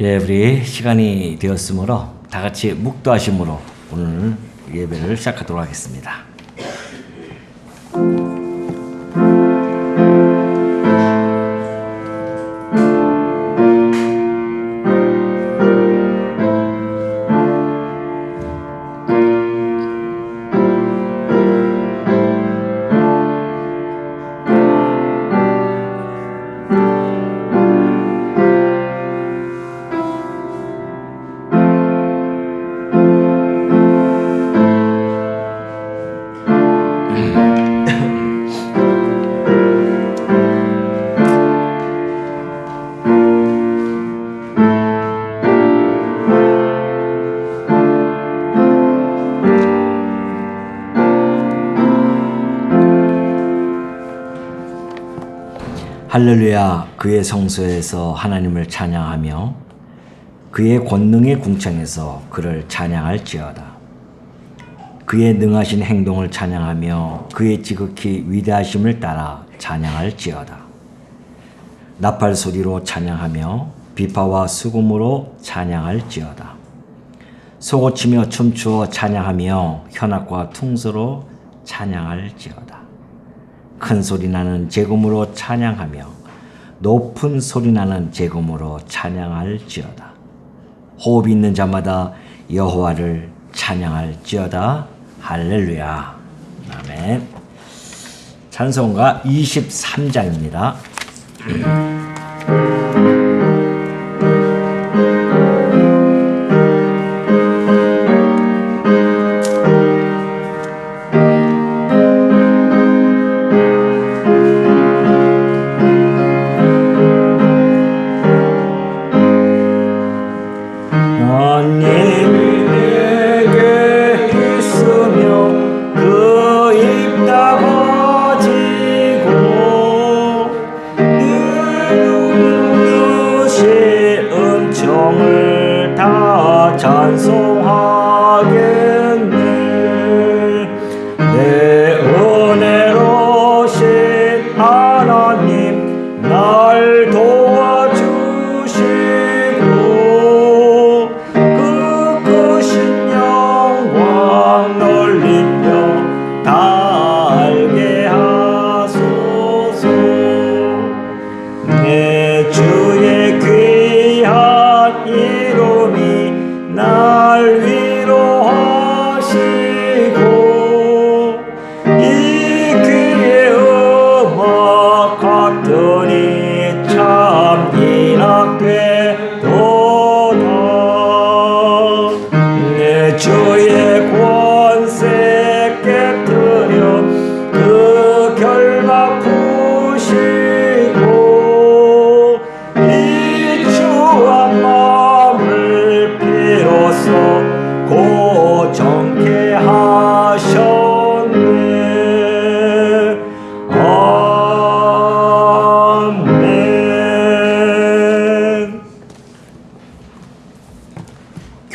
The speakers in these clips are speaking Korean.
예, 우리 시간이 되었으므로 다 같이 묵도하심으로 오늘 예배를 시작하도록 하겠습니다. 할렐루야. 그의 성소에서 하나님을 찬양하며 그의 권능의 궁창에서 그를 찬양할지어다. 그의 능하신 행동을 찬양하며 그의 지극히 위대하심을 따라 찬양할지어다. 나팔 소리로 찬양하며 비파와 수금으로 찬양할지어다. 소고치며 춤추어 찬양하며 현악과 퉁소로 찬양할지어다. 큰 소리 나는 제금으로 찬양하며 높은 소리 나는 제금으로 찬양할지어다. 호흡이 있는 자마다 여호와를 찬양할지어다. 할렐루야. 아멘. 찬송가 23장입니다.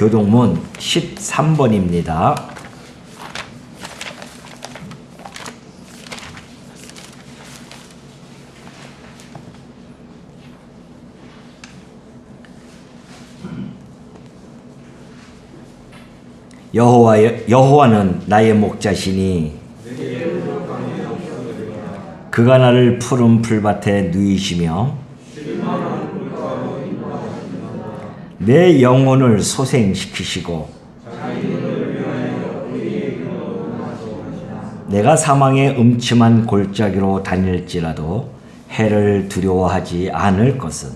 교동문 13번입니다. 여호와는 나의 목자시니 그가 나를 푸른 풀밭에 누이시며 내 영혼을 소생시키시고 내가 사망의 음침한 골짜기로 다닐지라도 해를 두려워하지 않을 것은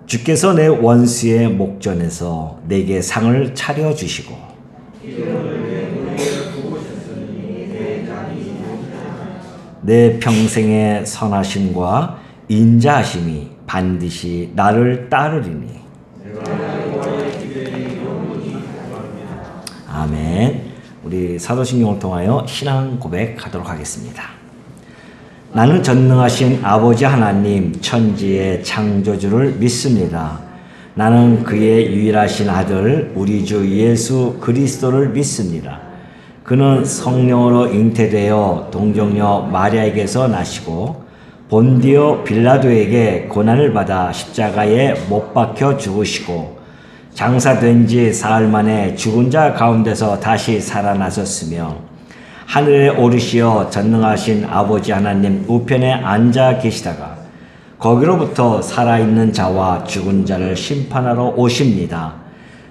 주께서 내 원수의 목전에서 내게 상을 차려주시고 내 평생의 선하심과 인자하심이 반드시 나를 따르리니. 아멘. 우리 사도신경을 통하여 신앙 고백하도록 하겠습니다. 나는 전능하신 아버지 하나님 천지의 창조주를 믿습니다. 나는 그의 유일하신 아들 우리 주 예수 그리스도를 믿습니다. 그는 성령으로 잉태되어 동정녀 마리아에게서 나시고 본디오 빌라도에게 고난을 받아 십자가에 못 박혀 죽으시고 장사된 지 사흘 만에 죽은 자 가운데서 다시 살아나셨으며 하늘에 오르시어 전능하신 아버지 하나님 우편에 앉아 계시다가 거기로부터 살아있는 자와 죽은 자를 심판하러 오십니다.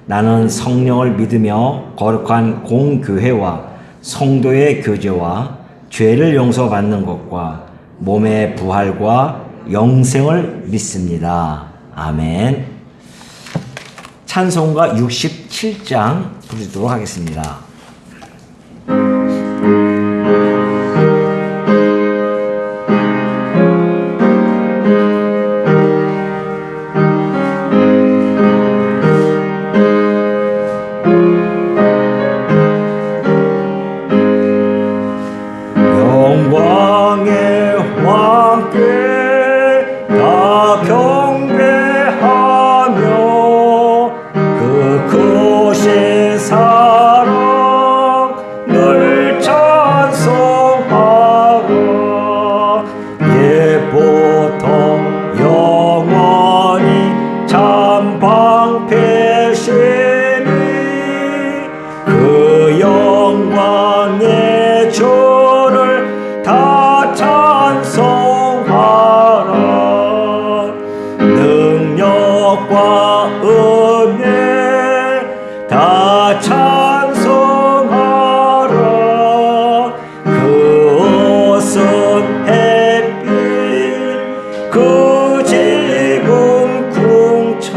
나는 성령을 믿으며 거룩한 공교회와 성도의 교제와 죄를 용서받는 것과 몸의 부활과 영생을 믿습니다. 아멘. 찬송가 67장 부르도록 하겠습니다. 영광의 왕께 다 경배하며 그 크신 사랑 늘 찬송하라. 옛부터 영원히 참 방패시니 그 영광의 주를 다 찬송하라. 능력과 은혜 다 찬송하라. 그 어선 햇빛 그 지금 궁창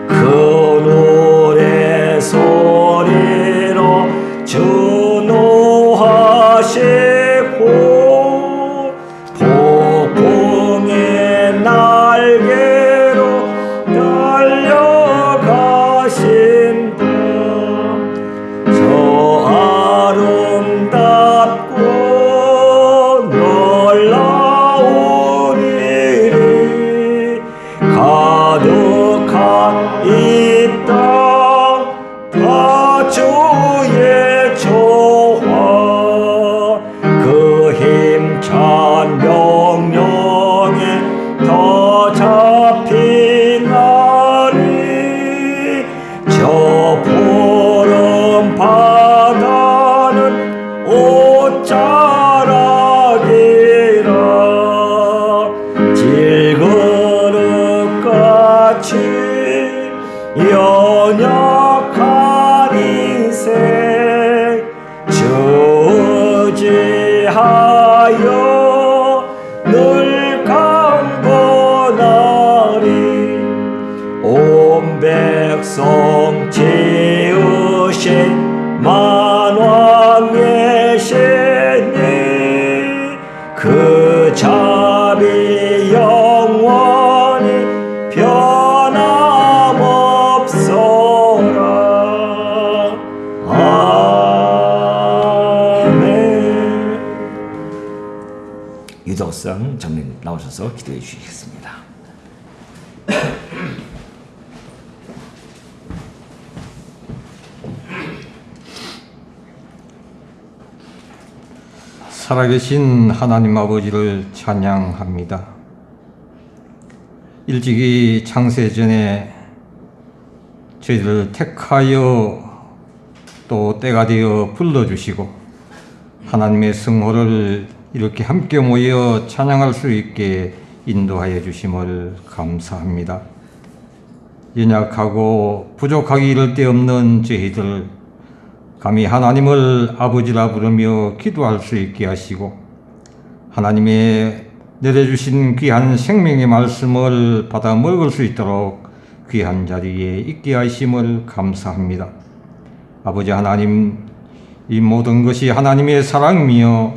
그 노래 소리로 주노하시고 폭풍의 날개로 달려가신다. 저 아름답고 놀라운 일이 가득한 이 땅 다 주의 조화 그 힘찬 명령에 더 잡히나니 저 푸른 바다는 옷자락이라. 질그릇같이 연약한 인생 주지하여 늘 강건하리. 온 백성 지으신 만왕의 신이 그 자비 영원히 변함없어라. 아멘. 유덕성 장로님 나오셔서 기도해 주시겠습니다. 살아계신 하나님 아버지를 찬양합니다. 일찍이 창세전에 저희들을 택하여 또 때가 되어 불러주시고 하나님의 성호를 이렇게 함께 모여 찬양할 수 있게 인도하여 주심을 감사합니다. 연약하고 부족하기 이를 데 없는 저희들 감히 하나님을 아버지라 부르며 기도할 수 있게 하시고 하나님의 내려주신 귀한 생명의 말씀을 받아 먹을 수 있도록 귀한 자리에 있게 하심을 감사합니다. 아버지 하나님, 이 모든 것이 하나님의 사랑이며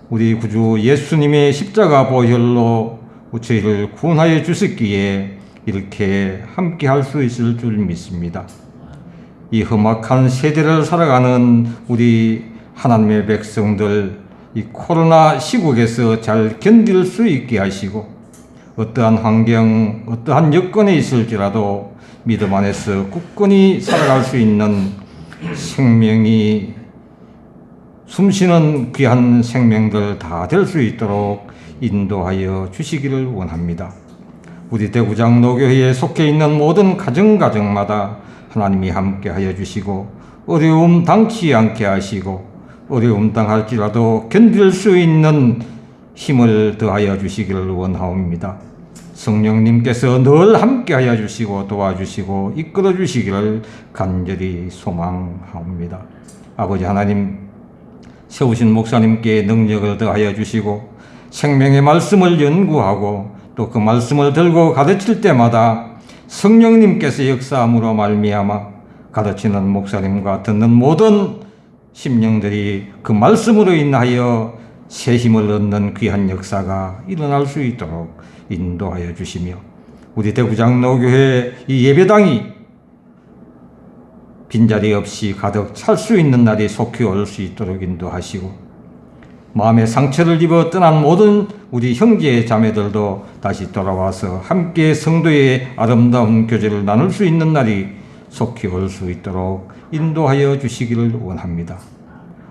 우리 구주 예수님의 십자가 보혈로 저희를 구원하여 주셨기에 이렇게 함께 할 수 있을 줄 믿습니다. 이 험악한 세대를 살아가는 우리 하나님의 백성들, 이 코로나 시국에서 잘 견딜 수 있게 하시고 어떠한 환경, 어떠한 여건에 있을지라도 믿음 안에서 굳건히 살아갈 수 있는 생명이 숨쉬는 귀한 생명들 다 될 수 있도록 인도하여 주시기를 원합니다. 우리 대구장 노교회에 속해 있는 모든 가정마다 하나님이 함께하여 주시고 어려움 당치 않게 하시고 어려움 당할지라도 견딜 수 있는 힘을 더하여 주시기를 원하옵니다. 성령님께서 늘 함께하여 주시고 도와주시고 이끌어 주시기를 간절히 소망하옵니다. 아버지 하나님, 세우신 목사님께 능력을 더하여 주시고 생명의 말씀을 연구하고 또 그 말씀을 들고 가르칠 때마다 성령님께서 역사함으로 말미암아 가르치는 목사님과 듣는 모든 심령들이 그 말씀으로 인하여 새 힘을 얻는 귀한 역사가 일어날 수 있도록 인도하여 주시며 우리 대구장 노교회 이 예배당이 빈자리 없이 가득 찰 수 있는 날이 속히 올 수 있도록 인도하시고 마음의 상처를 입어 떠난 모든 우리 형제 자매들도 다시 돌아와서 함께 성도의 아름다운 교제를 나눌 수 있는 날이 속히 올 수 있도록 인도하여 주시기를 원합니다.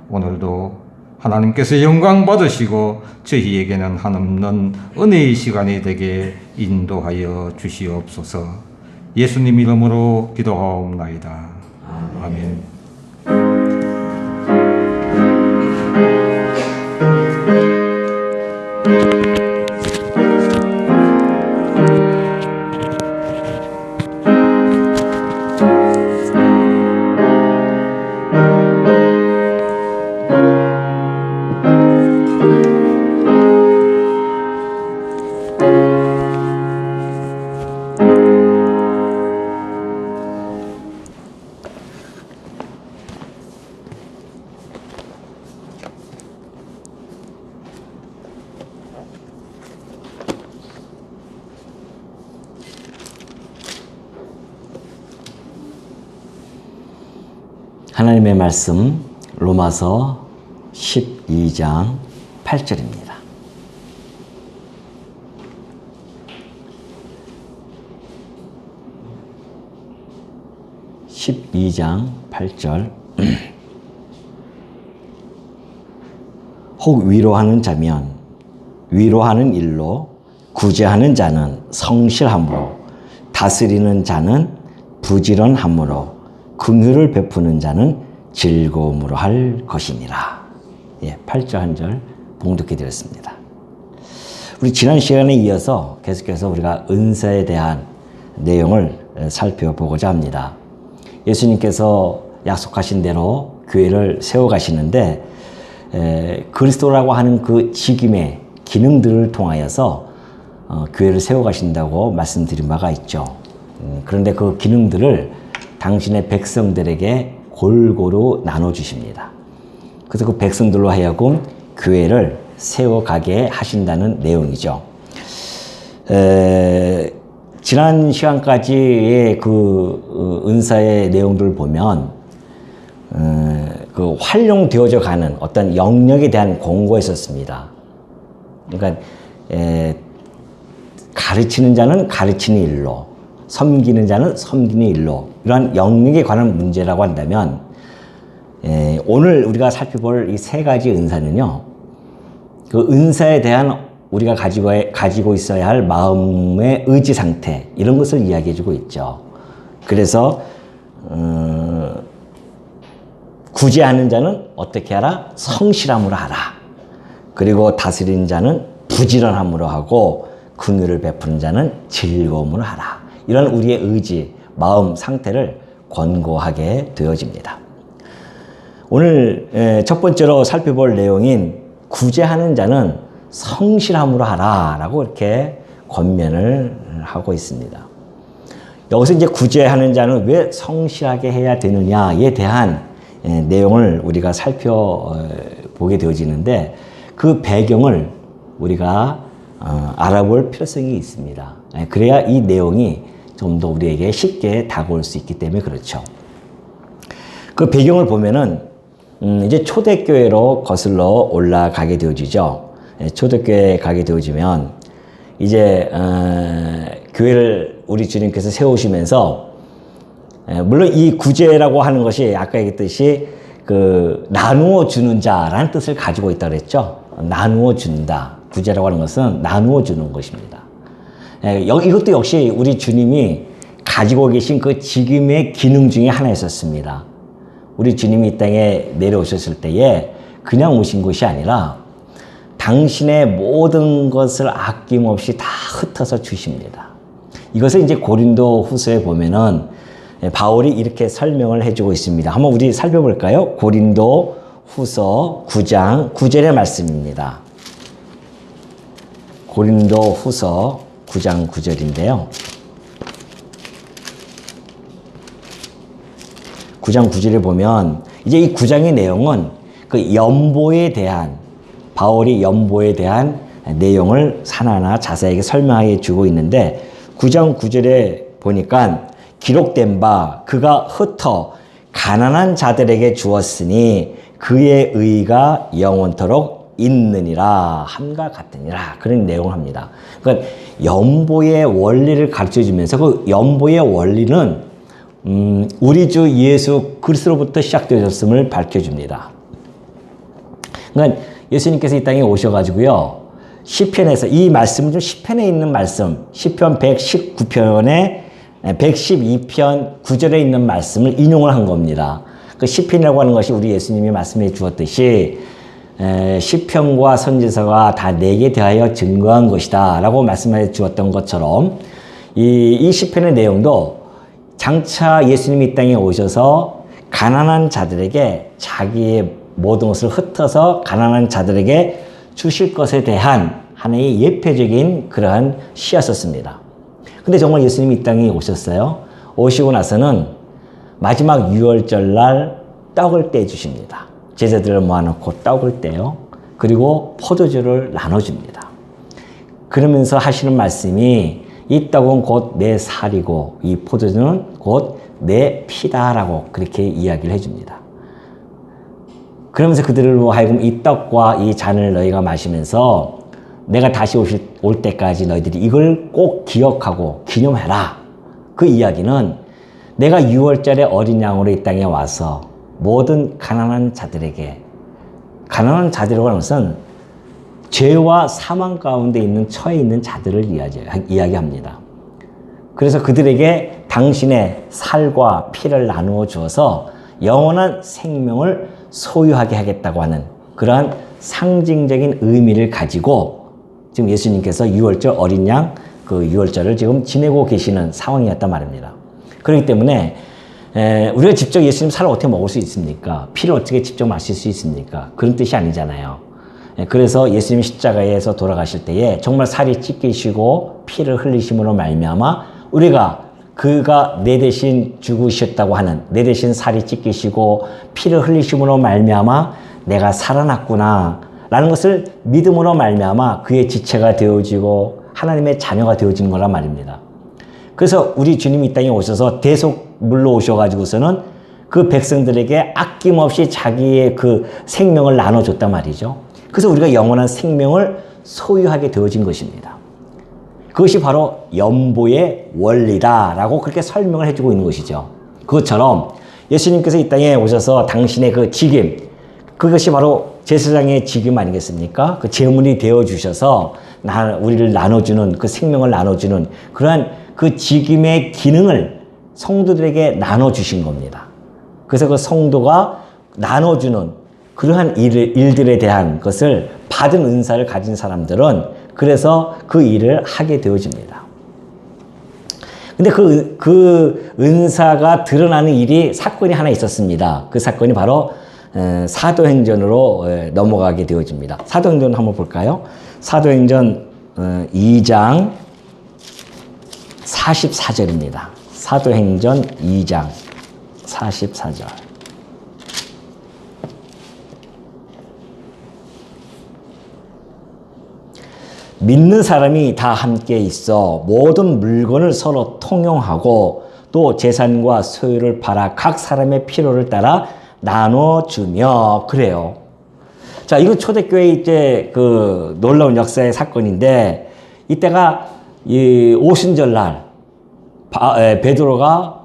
오늘도 하나님께서 영광 받으시고 저희에게는 한없는 은혜의 시간이 되게 인도하여 주시옵소서. 예수님 이름으로 기도하옵나이다. 아멘. 하나님의 말씀 로마서 12장 8절입니다. (12장 8절) 혹 위로하는 자면 위로하는 일로, 구제하는 자는 성실함으로, 다스리는 자는 부지런함으로, 긍휼을 베푸는 자는 즐거움으로 할 것이니라. 8절 한 절 봉독해 드렸습니다. 우리 지난 시간에 이어서 계속해서 우리가 은사에 대한 내용을 살펴보고자 합니다. 예수님께서 약속하신 대로 교회를 세워가시는데 그리스도라고 하는 그 직임의 기능들을 통하여서 교회를 세워가신다고 말씀드린 바가 있죠. 그런데 그 기능들을 당신의 백성들에게 골고루 나눠주십니다. 그래서 그 백성들로 하여금 교회를 세워가게 하신다는 내용이죠. 지난 시간까지의 그 은사의 내용들을 보면 그 활용되어져 가는 어떤 영역에 대한 공고가 있었습니다. 그러니까 가르치는 자는 가르치는 일로, 섬기는 자는 섬기는 일로, 이러한 영역에 관한 문제라고 한다면 오늘 우리가 살펴볼 이 세 가지 은사는요, 그 은사에 대한 우리가 가지고 있어야 할 마음의 의지 상태, 이런 것을 이야기해 주고 있죠. 그래서 구제하는 자는 어떻게 하라? 성실함으로 하라. 그리고 다스리는 자는 부지런함으로 하고, 긍휼을 베푸는 자는 즐거움으로 하라. 이런 우리의 의지, 마음 상태를 권고하게 되어집니다. 오늘 첫 번째로 살펴볼 내용인 구제하는 자는 성실함으로 하라 라고 이렇게 권면을 하고 있습니다. 여기서 이제 구제하는 자는 왜 성실하게 해야 되느냐에 대한 내용을 우리가 살펴보게 되어지는데, 그 배경을 우리가 알아볼 필요성이 있습니다. 그래야 이 내용이 좀 더 우리에게 쉽게 다가올 수 있기 때문에 그렇죠. 그 배경을 보면은 이제 초대교회로 거슬러 올라가게 되어지죠. 초대교회에 가게 되어지면 이제 교회를 우리 주님께서 세우시면서 물론 이 구제라고 하는 것이 아까 얘기했듯이 나누어 주는 자라는 뜻을 가지고 있다고 그랬죠. 나누어 준다. 구제라고 하는 것은 나누어 주는 것입니다. 이것도 역시 우리 주님이 가지고 계신 그 지금의 기능 중에 하나였었습니다. 우리 주님이 이 땅에 내려오셨을 때에 그냥 오신 것이 아니라 당신의 모든 것을 아낌없이 다 흩어서 주십니다. 이것을 이제 고린도 후서에 보면은 바울이 이렇게 설명을 해주고 있습니다. 한번 우리 살펴볼까요? 고린도 후서 9장 9절의 말씀입니다. 고린도 후서 9장 9절인데요. 9장 9절에 보면 이제 이 9장의 내용은 그 연보에 대한 바울이 연보에 대한 내용을 하나하나 자세하게 설명해 주고 있는데 9장 9절에 보니까 기록된 바 그가 흩어 가난한 자들에게 주었으니 그의 의가 영원토록 있느니라 함과 같으니라 그런 내용을 합니다. 그러니까 연보의 원리를 가르쳐 주면서 그 연보의 원리는 우리 주 예수 그리스도로부터 시작되었음을 밝혀줍니다. 그러니까 예수님께서 이 땅에 오셔가지고요. 시편에서 이 말씀은 좀 시편에 있는 말씀, 시편 119편에 112편 9절에 있는 말씀을 인용을 한 겁니다. 그 시편이라고 하는 것이 우리 예수님이 말씀해 주었듯이 시편과 선지서가 다 내게 대하여 증거한 것이다 라고 말씀해 주었던 것처럼 이 시편의 내용도 장차 예수님이 이 땅에 오셔서 가난한 자들에게 자기의 모든 것을 흩어서 가난한 자들에게 주실 것에 대한 하나의 예표적인 그러한 시였었습니다. 근데 정말 예수님이 이 땅에 오셨어요. 오시고 나서는 마지막 유월절 날 떡을 떼주십니다. 제자들을 모아놓고 떡을 떼요. 그리고 포도주를 나눠줍니다. 그러면서 하시는 말씀이 이 떡은 곧 내 살이고 이 포도주는 곧 내 피다라고 그렇게 이야기를 해줍니다. 그러면서 그들로 하여금 이 떡과 이 잔을 너희가 마시면서 내가 다시 올 때까지 너희들이 이걸 꼭 기억하고 기념해라. 그 이야기는 내가 6월절에 어린 양으로 이 땅에 와서 모든 가난한 자들에게, 가난한 자들이라고 하는 것은 죄와 사망 가운데 있는 처해 있는 자들을 이야기합니다. 그래서 그들에게 당신의 살과 피를 나누어 주어서 영원한 생명을 소유하게 하겠다고 하는 그러한 상징적인 의미를 가지고 지금 예수님께서 6월절 어린 양 그 6월절을 지금 지내고 계시는 상황이었단 말입니다. 그렇기 때문에 우리가 직접 예수님 살을 어떻게 먹을 수 있습니까? 피를 어떻게 직접 마실 수 있습니까? 그런 뜻이 아니잖아요. 그래서 예수님이 십자가에서 돌아가실 때에 정말 살이 찢기시고 피를 흘리심으로 말미암아 우리가 그가 내 대신 죽으셨다고 하는 내 대신 살이 찢기시고 피를 흘리심으로 말미암아 내가 살아났구나 라는 것을 믿음으로 말미암아 그의 지체가 되어지고 하나님의 자녀가 되어지는 거란 말입니다. 그래서 우리 주님이 이 땅에 오셔서 대속물로 오셔가지고서는 그 백성들에게 아낌없이 자기의 그 생명을 나눠줬단 말이죠. 그래서 우리가 영원한 생명을 소유하게 되어진 것입니다. 그것이 바로 연보의 원리다라고 그렇게 설명을 해주고 있는 것이죠. 그것처럼 예수님께서 이 땅에 오셔서 당신의 그 직임, 그것이 바로 제사장의 직임 아니겠습니까? 그 제물이 되어 주셔서 우리를 나눠주는 그 생명을 나눠주는 그러한 그 직임의 기능을 성도들에게 나눠주신 겁니다. 그래서 그 성도가 나눠주는 그러한 일들에 대한 것을 받은 은사를 가진 사람들은 그래서 그 일을 하게 되어집니다. 근데 그 은사가 드러나는 사건이 하나 있었습니다. 그 사건이 바로 사도행전으로 넘어가게 되어집니다. 사도행전 한번 볼까요? 사도행전 2장 44절입니다. 사도행전 2장 44절. 믿는 사람이 다 함께 있어 모든 물건을 서로 통용하고 또 재산과 소유를 팔아 각 사람의 필요를 따라 나눠주며 그래요. 자, 이거 초대교회 이제 그 놀라운 역사의 사건인데 이때가 이 오순절날 베드로가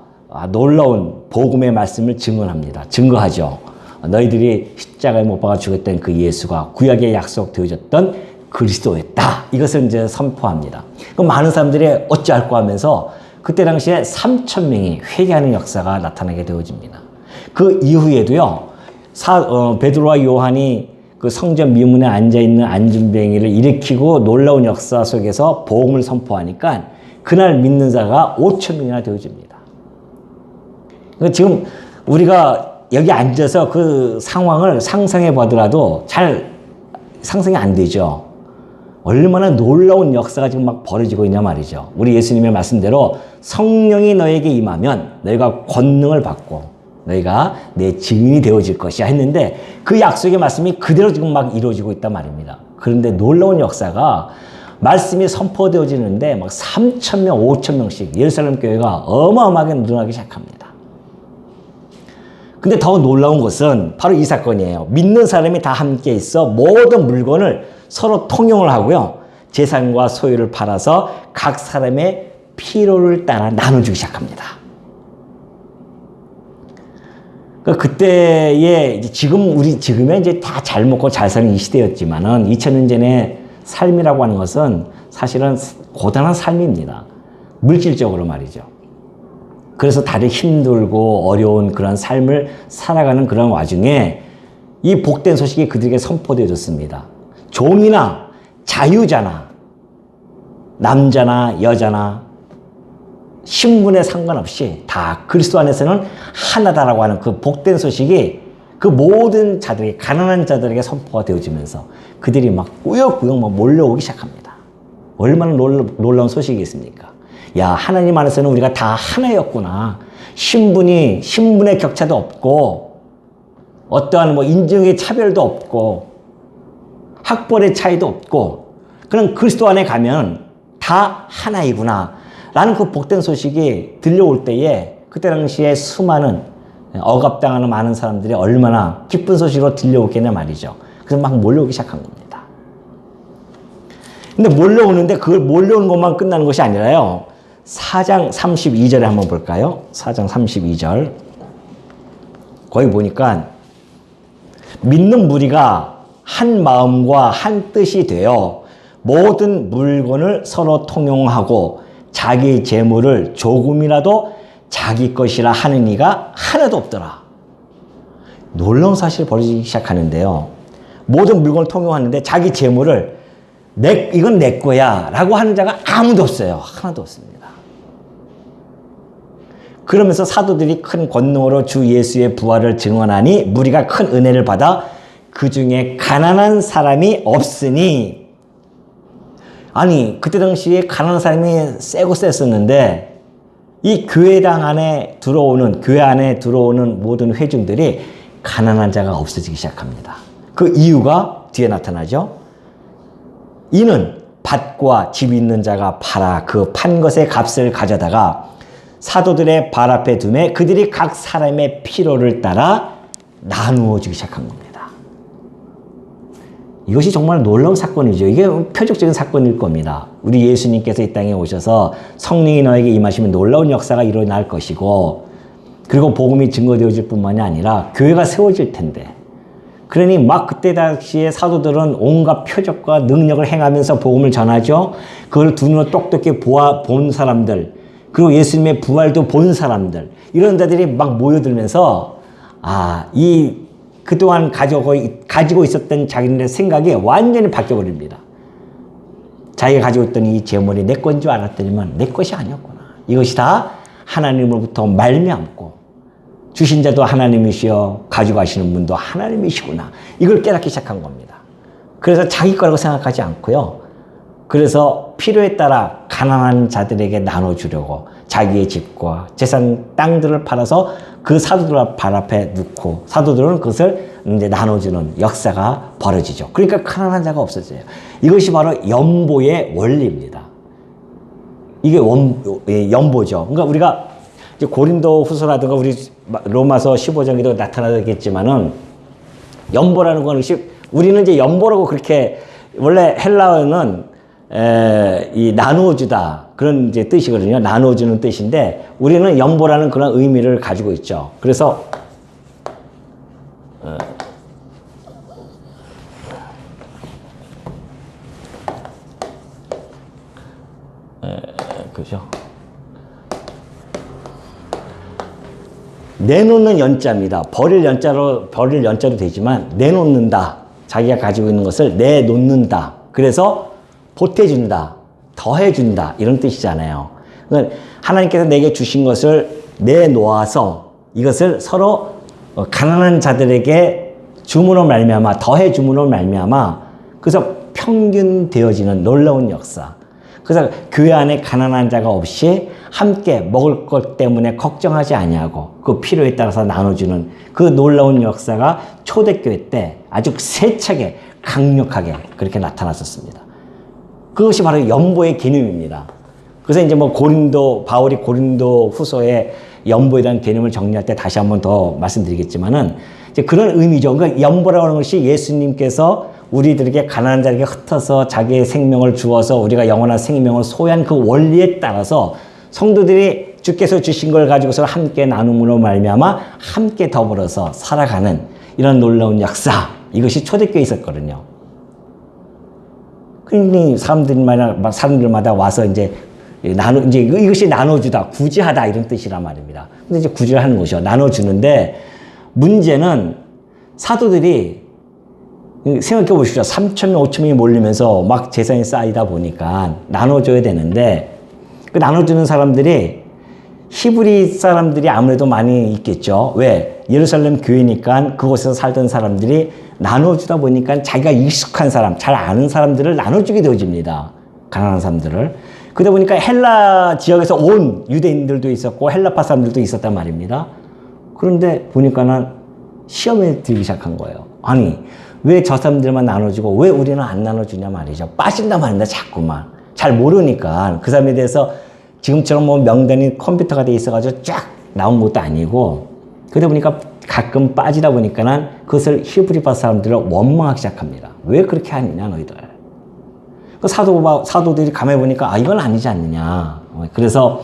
놀라운 복음의 말씀을 증거하죠. 너희들이 십자가에 못 박아 죽였던 그 예수가 구약에 약속되어졌던 그리스도였다. 이것을 이제 선포합니다. 그럼 많은 사람들이 어찌할까 하면서 그때 당시에 3,000명이 회개하는 역사가 나타나게 되어집니다. 그 이후에도요, 베드로와 요한이 그 성전 미문에 앉아있는 안진뱅이를 일으키고 놀라운 역사 속에서 복음을 선포하니까 그날 믿는 자가 5,000명이나 되어집니다. 그러니까 지금 우리가 여기 앉아서 그 상황을 상상해 보더라도 잘 상상이 안 되죠. 얼마나 놀라운 역사가 지금 막 벌어지고 있냐 말이죠. 우리 예수님의 말씀대로 성령이 너에게 임하면 너희가 권능을 받고 너희가 내 증인이 되어질 것이야 했는데 그 약속의 말씀이 그대로 지금 막 이루어지고 있단 말입니다. 그런데 놀라운 역사가 말씀이 선포되어지는데 막 3,000명, 5,000명씩 예루살렘 교회가 어마어마하게 늘어나기 시작합니다. 근데 더 놀라운 것은 바로 이 사건이에요. 믿는 사람이 다 함께 있어 모든 물건을 서로 통용을 하고요. 재산과 소유를 팔아서 각 사람의 필요를 따라 나눠주기 시작합니다. 그때에 지금은 이제 다 잘 먹고 잘 사는 이 시대였지만은 2000년 전의 삶이라고 하는 것은 사실은 고단한 삶입니다. 물질적으로 말이죠. 그래서 다들 힘들고 어려운 그런 삶을 살아가는 그런 와중에 이 복된 소식이 그들에게 선포되어졌습니다. 종이나 자유자나 남자나 여자나 신분에 상관없이 다 그리스도 안에서는 하나다라고 하는 그 복된 소식이 그 모든 자들에게, 가난한 자들에게 선포가 되어지면서 그들이 막 꾸역꾸역 막 몰려오기 시작합니다. 얼마나 놀라운 소식이겠습니까? 야, 하나님 안에서는 우리가 다 하나였구나. 신분의 격차도 없고 어떠한 뭐 인종의 차별도 없고 학벌의 차이도 없고 그런 그리스도 안에 가면 다 하나이구나 라는 그 복된 소식이 들려올 때에 그때 당시에 수많은 억압당하는 많은 사람들이 얼마나 기쁜 소식으로 들려오겠냐 말이죠. 그래서 막 몰려오기 시작한 겁니다. 근데 몰려오는데 그걸 몰려오는 것만 끝나는 것이 아니라요. 4장 32절에 한번 볼까요? 4장 32절. 거기 보니까 믿는 무리가 한 마음과 한 뜻이 되어 모든 물건을 서로 통용하고 자기 재물을 조금이라도 자기 것이라 하는 이가 하나도 없더라. 놀라운 사실이 벌어지기 시작하는데요. 모든 물건을 통용하는데 자기 재물을 이건 내 거야 라고 하는 자가 아무도 없어요. 하나도 없습니다. 그러면서 사도들이 큰 권능으로 주 예수의 부활을 증언하니 무리가 큰 은혜를 받아 그 중에 가난한 사람이 없으니. 아니, 그때 당시에 가난한 사람이 세고 셌었는데 이 교회 안에 들어오는 모든 회중들이 가난한 자가 없어지기 시작합니다. 그 이유가 뒤에 나타나죠. 이는 밭과 집 있는 자가 팔아 그 판 것의 값을 가져다가 사도들의 발 앞에 두매 그들이 각 사람의 필요를 따라 나누어 주기 시작한 겁니다. 이것이 정말 놀라운 사건이죠. 이게 표적적인 사건일 겁니다. 우리 예수님께서 이 땅에 오셔서 성령이 너에게 임하시면 놀라운 역사가 일어날 것이고 그리고 복음이 증거되어질 뿐만이 아니라 교회가 세워질 텐데 그러니 막 그때 당시에 사도들은 온갖 표적과 능력을 행하면서 복음을 전하죠. 그걸 두 눈으로 똑똑히 본 사람들 그리고 예수님의 부활도 본 사람들 이런 자들이 막 모여들면서 그동안 가지고 있었던 자기네 생각이 완전히 바뀌어버립니다. 자기가 가지고 있던 이 재물이 내 건 줄 알았더니만 내 것이 아니었구나. 이것이 다 하나님으로부터 말미암고 주신 자도 하나님이시여 가지고 가시는 분도 하나님이시구나. 이걸 깨닫기 시작한 겁니다. 그래서 자기 거라고 생각하지 않고요. 그래서 필요에 따라 가난한 자들에게 나눠주려고 자기의 집과 재산 땅들을 팔아서 그 사도들 발 앞에 놓고 사도들은 그것을 이제 나눠주는 역사가 벌어지죠. 그러니까 가난한 자가 없어져요. 이것이 바로 연보의 원리입니다. 이게 연보죠. 그러니까 우리가 이제 고린도 후서라든가 우리 로마서 15장에도 나타나겠지만은 연보라는 건 우리는 이제 연보라고 그렇게 원래 헬라어는 이 나누어주다 그런 이제 뜻이거든요. 나누어주는 뜻인데 우리는 연보라는 그런 의미를 가지고 있죠. 그래서 그죠? 내놓는 연자입니다. 버릴 연자로 되지만 내놓는다. 자기가 가지고 있는 것을 내놓는다. 그래서 보태준다. 더해준다. 이런 뜻이잖아요. 그러니까 하나님께서 내게 주신 것을 내놓아서 이것을 서로 가난한 자들에게 줌으로 말미암아 더해줌으로 말미암아 그래서 평균되어지는 놀라운 역사. 그래서 교회 안에 가난한 자가 없이 함께 먹을 것 때문에 걱정하지 아니하고 그 필요에 따라서 나눠주는 그 놀라운 역사가 초대교회 때 아주 세차게 강력하게 그렇게 나타났었습니다. 그것이 바로 연보의 개념입니다. 그래서 이제 뭐 바울이 고린도 후서에 연보에 대한 개념을 정리할 때 다시 한번 더 말씀드리겠지만은 이제 그런 의미죠. 그러니까 연보라고 하는 것이 예수님께서 우리들에게 가난한 자에게 흩어서 자기의 생명을 주어서 우리가 영원한 생명을 소유한 그 원리에 따라서 성도들이 주께서 주신 걸 가지고서 함께 나눔으로 말미암아 함께 더불어서 살아가는 이런 놀라운 역사. 이것이 초대교회에 있었거든요. 그러니 사람들마다 와서 이제 이것이 나눠주다, 구제하다 이런 뜻이란 말입니다. 근데 이제 구제를 하는 것이요. 나눠주는데 문제는 사도들이 생각해 보십시오. 3,000명, 5,000명이 몰리면서 막 재산이 쌓이다 보니까 나눠줘야 되는데 그 나눠주는 사람들이 히브리 사람들이 아무래도 많이 있겠죠. 왜? 예루살렘 교회니까 그곳에서 살던 사람들이 나눠주다 보니까 자기가 익숙한 사람, 잘 아는 사람들을 나눠주게 되어집니다. 가난한 사람들을. 그러다 보니까 헬라 지역에서 온 유대인들도 있었고 헬라파 사람들도 있었단 말입니다. 그런데 보니까는 시험에 들기 시작한 거예요. 아니, 왜 저 사람들만 나눠주고 왜 우리는 안 나눠주냐 말이죠. 빠진단 말입니다. 자꾸만. 잘 모르니까 그 사람에 대해서 지금처럼 뭐 명단이 컴퓨터가 돼 있어가지고 쫙 나온 것도 아니고 그러다 보니까 가끔 빠지다 보니까는 그것을 히브리파 사람들을 원망하기 시작합니다. 왜 그렇게 하느냐 너희들. 사도들이 가만히 보니까 이건 아니지 않느냐. 그래서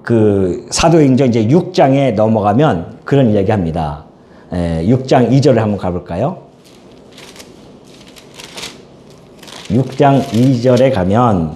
그 사도행전 이제 6장에 넘어가면 그런 이야기 합니다. 6장 2절에 한번 가볼까요? 6장 2절에 가면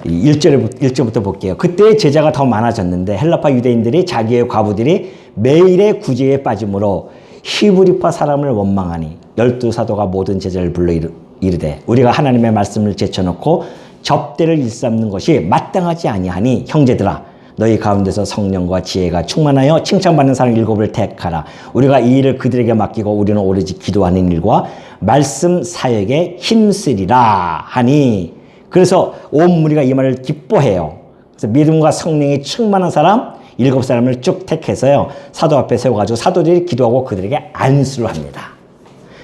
1절부터 볼게요. 그때 제자가 더 많아졌는데 헬라파 유대인들이 자기의 과부들이 매일의 구제에 빠짐으로 히브리파 사람을 원망하니 12사도가 모든 제자를 불러 이르되 우리가 하나님의 말씀을 제쳐놓고 접대를 일삼는 것이 마땅하지 아니하니 형제들아 너희 가운데서 성령과 지혜가 충만하여 칭찬받는 사람 7을 택하라. 우리가 이 일을 그들에게 맡기고 우리는 오로지 기도하는 일과 말씀 사역에 힘쓰리라 하니 그래서 온 무리가 이 말을 기뻐해요. 그래서 믿음과 성령이 충만한 사람 7사람을 쭉 택해서요. 사도 앞에 세워가지고 사도들이 기도하고 그들에게 안수를 합니다.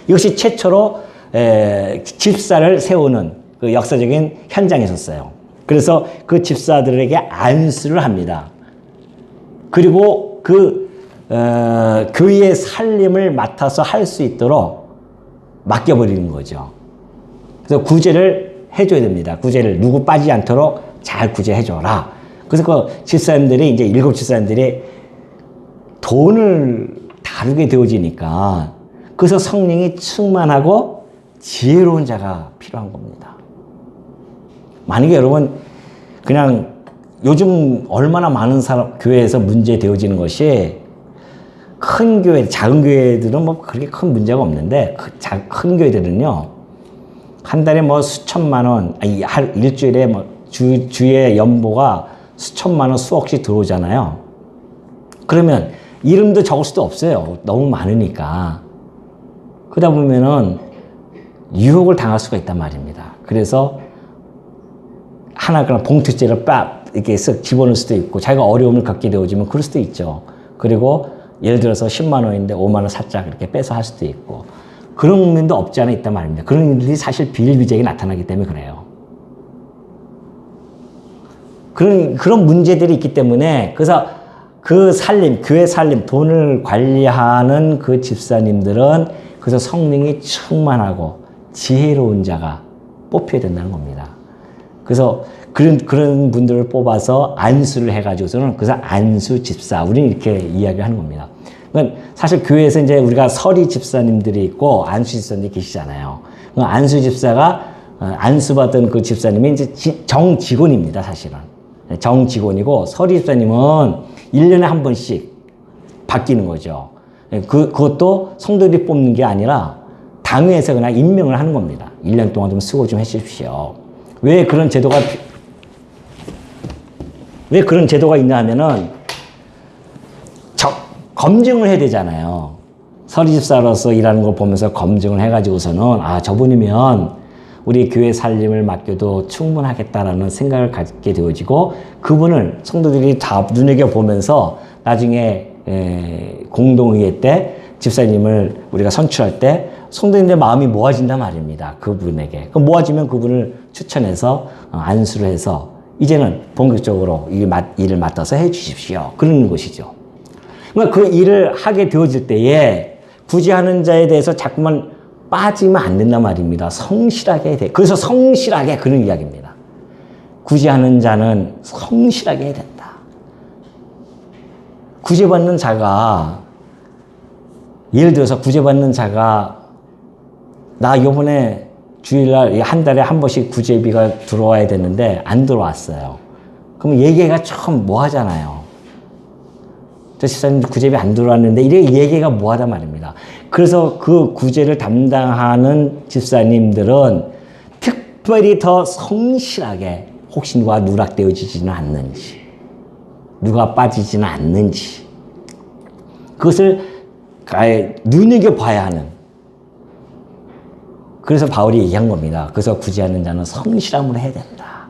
이것이 최초로 집사를 세우는 그 역사적인 현장에 있었어요. 그래서 그 집사들에게 안수를 합니다. 그리고 그 교회의 살림을 맡아서 할 수 있도록 맡겨버리는 거죠. 그래서 구제를 해줘야 됩니다. 구제를 누구 빠지지 않도록 잘 구제해줘라. 그래서 그 집사님들이 이제 7 집사님들이 돈을 다루게 되어지니까 그래서 성령이 충만하고 지혜로운 자가 필요한 겁니다. 만약에 여러분 그냥 요즘 얼마나 많은 사람 교회에서 문제 되어지는 것이 큰 교회, 작은 교회들은 뭐 그렇게 큰 문제가 없는데 큰 교회들은요 한 달에 뭐 수천만 원, 일주일에 뭐 주의 연보가 수천만 원, 수억씩 들어오잖아요. 그러면 이름도 적을 수도 없어요. 너무 많으니까. 그러다 보면은 유혹을 당할 수가 있단 말입니다. 그래서 하나 그런 봉투째를 이렇게 쓱 집어넣을 수도 있고 자기가 어려움을 겪게 되어지면 그럴 수도 있죠. 그리고 예를 들어서 10만 원인데 5만 원 살짝 이렇게 빼서 할 수도 있고 그런 면도 없지 않아 있단 말입니다. 그런 일들이 사실 비일비재하게 나타나기 때문에 그래요. 그런 문제들이 있기 때문에 그래서 그 살림, 교회 살림, 돈을 관리하는 그 집사님들은 그래서 성령이 충만하고 지혜로운 자가 뽑혀야 된다는 겁니다. 그래서 그런 분들을 뽑아서 안수를 해가지고서는 그래서 안수 집사, 우리는 이렇게 이야기하는 겁니다. 그러니까 사실 교회에서 이제 우리가 서리 집사님들이 있고 안수 집사님들이 계시잖아요. 안수 집사가 안수받은 그 집사님이 이제 정직원입니다, 사실은. 정직원이고, 서리 집사님은 1년에 한 번씩 바뀌는 거죠. 그것도 성도들이 뽑는 게 아니라 당회에서 그냥 임명을 하는 겁니다. 1년 동안 좀 수고 좀 해주십시오. 왜 그런 제도가 있냐 하면은, 검증을 해야 되잖아요. 서리집사로서 일하는 걸 보면서 검증을 해가지고서는, 저분이면 우리 교회 살림을 맡겨도 충분하겠다라는 생각을 갖게 되어지고, 그분을 성도들이 다 눈여겨보면서 나중에 공동의회 때 집사님을 우리가 선출할 때 성도님들의 마음이 모아진단 말입니다. 그분에게. 그럼 모아지면 그분을 추천해서 안수를 해서 이제는 본격적으로 일을 맡아서 해 주십시오. 그러는 것이죠. 그러니까 그 일을 하게 되어질 때에 구제하는 자에 대해서 자꾸만 빠지면 안 된단 말입니다. 성실하게 해야 돼. 그래서 성실하게 그런 이야기입니다. 구제하는 자는 성실하게 해야 된다. 구제받는 자가, 예를 들어서 구제받는 자가 나 이번에 주일날 한 달에 한 번씩 구제비가 들어와야 되는데 안 들어왔어요. 그럼 얘기가 좀 뭐하잖아요. 저 집사님 구제비 안 들어왔는데 이래 얘기가 뭐하단 말입니다. 그래서 그 구제를 담당하는 집사님들은 특별히 더 성실하게 혹시 누가 누락되어지지는 않는지, 누가 빠지지는 않는지, 그것을 눈여겨봐야 하는. 그래서 바울이 얘기한 겁니다. 그래서 구제하는 자는 성실함으로 해야 된다.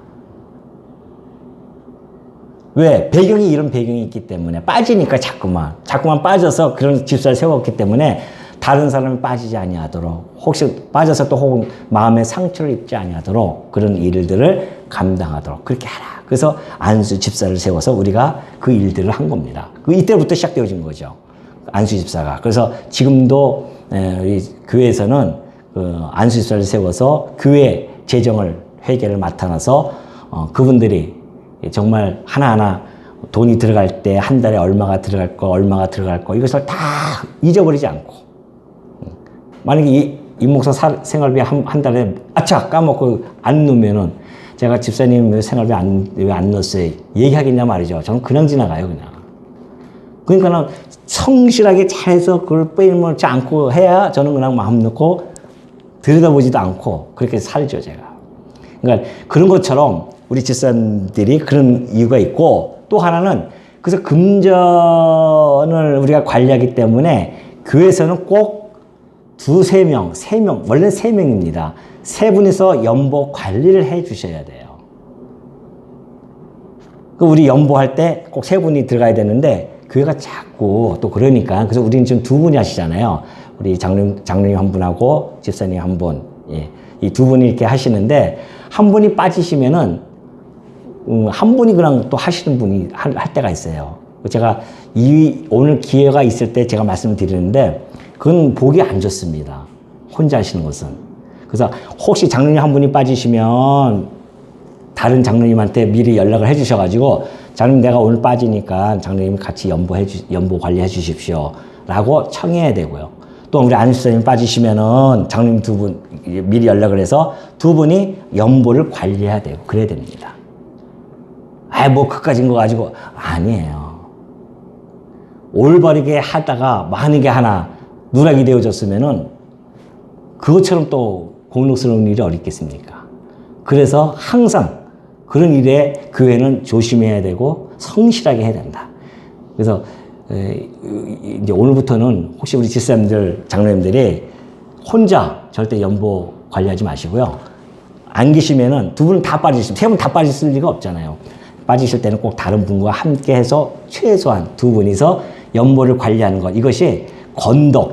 왜? 배경이 이런 배경이 있기 때문에 빠지니까 자꾸만 빠져서 그런 집사를 세웠기 때문에 다른 사람이 빠지지 아니하도록, 혹시 빠져서 또 혹은 마음의 상처를 입지 아니하도록 그런 일들을 감당하도록 그렇게 하라. 그래서 안수 집사를 세워서 우리가 그 일들을 한 겁니다. 이때부터 시작되어진 거죠. 안수 집사가. 그래서 지금도 우리 교회에서는 안수 집사를 세워서 교회 재정을 회계를 맡아놔서 그분들이 정말 하나하나 돈이 들어갈 때 한 달에 얼마가 들어갈 거 이것을 다 잊어버리지 않고, 만약에 이 목사 생활비 한 달에 까먹고 안 넣으면은 제가 집사님 생활비 왜 안 넣었어요? 얘기하겠냐 말이죠. 저는 그냥 지나가요, 그냥. 그러니까는 성실하게 잘해서 그걸 빼먹지 않고 해야 저는 그냥 마음 놓고 들여다보지도 않고 그렇게 살죠, 제가. 그러니까 그런 것처럼 우리 집사님들이 그런 이유가 있고, 또 하나는 그래서 금전을 우리가 관리하기 때문에 교회에서는 꼭 2-3명, 3명, 원래 3명입니다. 3분이서 연보 관리를 해 주셔야 돼요. 우리 연보할 때 꼭 3분이 들어가야 되는데 교회가 자꾸 또 그러니까, 그래서 우리는 지금 2분이 하시잖아요. 우리 장로님 한 분하고 집사님 한 분, 이 2분이 이렇게 하시는데, 한 분이 빠지시면은 한 분이 그냥 또 하시는 분이 할 때가 있어요. 제가 오늘 기회가 있을 때 제가 말씀을 드리는데 그건 보기 안 좋습니다. 혼자 하시는 것은. 그래서 혹시 장로님 한 분이 빠지시면 다른 장로님한테 미리 연락을 해 주셔가지고, 장로님 내가 오늘 빠지니까 장로님 같이 연보 관리해 주십시오 라고 청해야 되고요. 또 우리 안수사님 빠지시면은 장로님 2분 미리 연락을 해서 2분이 연보를 관리해야 되고 그래야 됩니다. 뭐 그까진 거 가지고 아니에요. 올바르게 하다가 만약에 하나 누락이 되어졌으면은 그것처럼 또 공덕스러운 일이 어디 있겠습니까? 그래서 항상 그런 일에 교회는 조심해야 되고 성실하게 해야 된다. 그래서 이제 오늘부터는 혹시 우리 집사님들, 장로님들이 혼자 절대 연보 관리하지 마시고요. 안 계시면은 2분은 다 빠지시면, 3분 다 빠지실 리가 없잖아요. 빠지실 때는 꼭 다른 분과 함께 해서 최소한 2분이서 연보를 관리하는 것, 이것이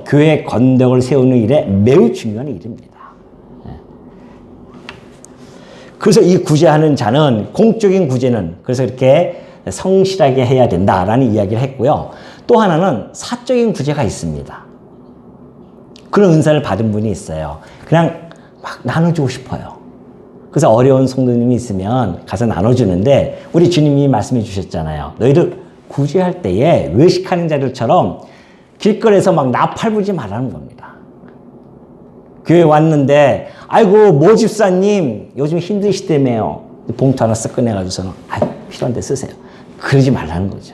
교회 건덕을 세우는 일에 매우 중요한 일입니다. 그래서 이 구제하는 자는, 공적인 구제는 그래서 이렇게 성실하게 해야 된다라는 이야기를 했고요. 또 하나는 사적인 구제가 있습니다. 그런 은사를 받은 분이 있어요. 그냥 막 나눠주고 싶어요. 그래서 어려운 성도님이 있으면 가서 나눠주는데, 우리 주님이 말씀해 주셨잖아요. 너희들 구제할 때에 외식하는 자들처럼 길거리에서 막 나팔부지 말라는 겁니다. 교회 왔는데 아이고 모집사님 요즘 힘드시다며요. 봉투 하나 쓱 꺼내가지고서는 아이고 필요한데 쓰세요. 그러지 말라는 거죠.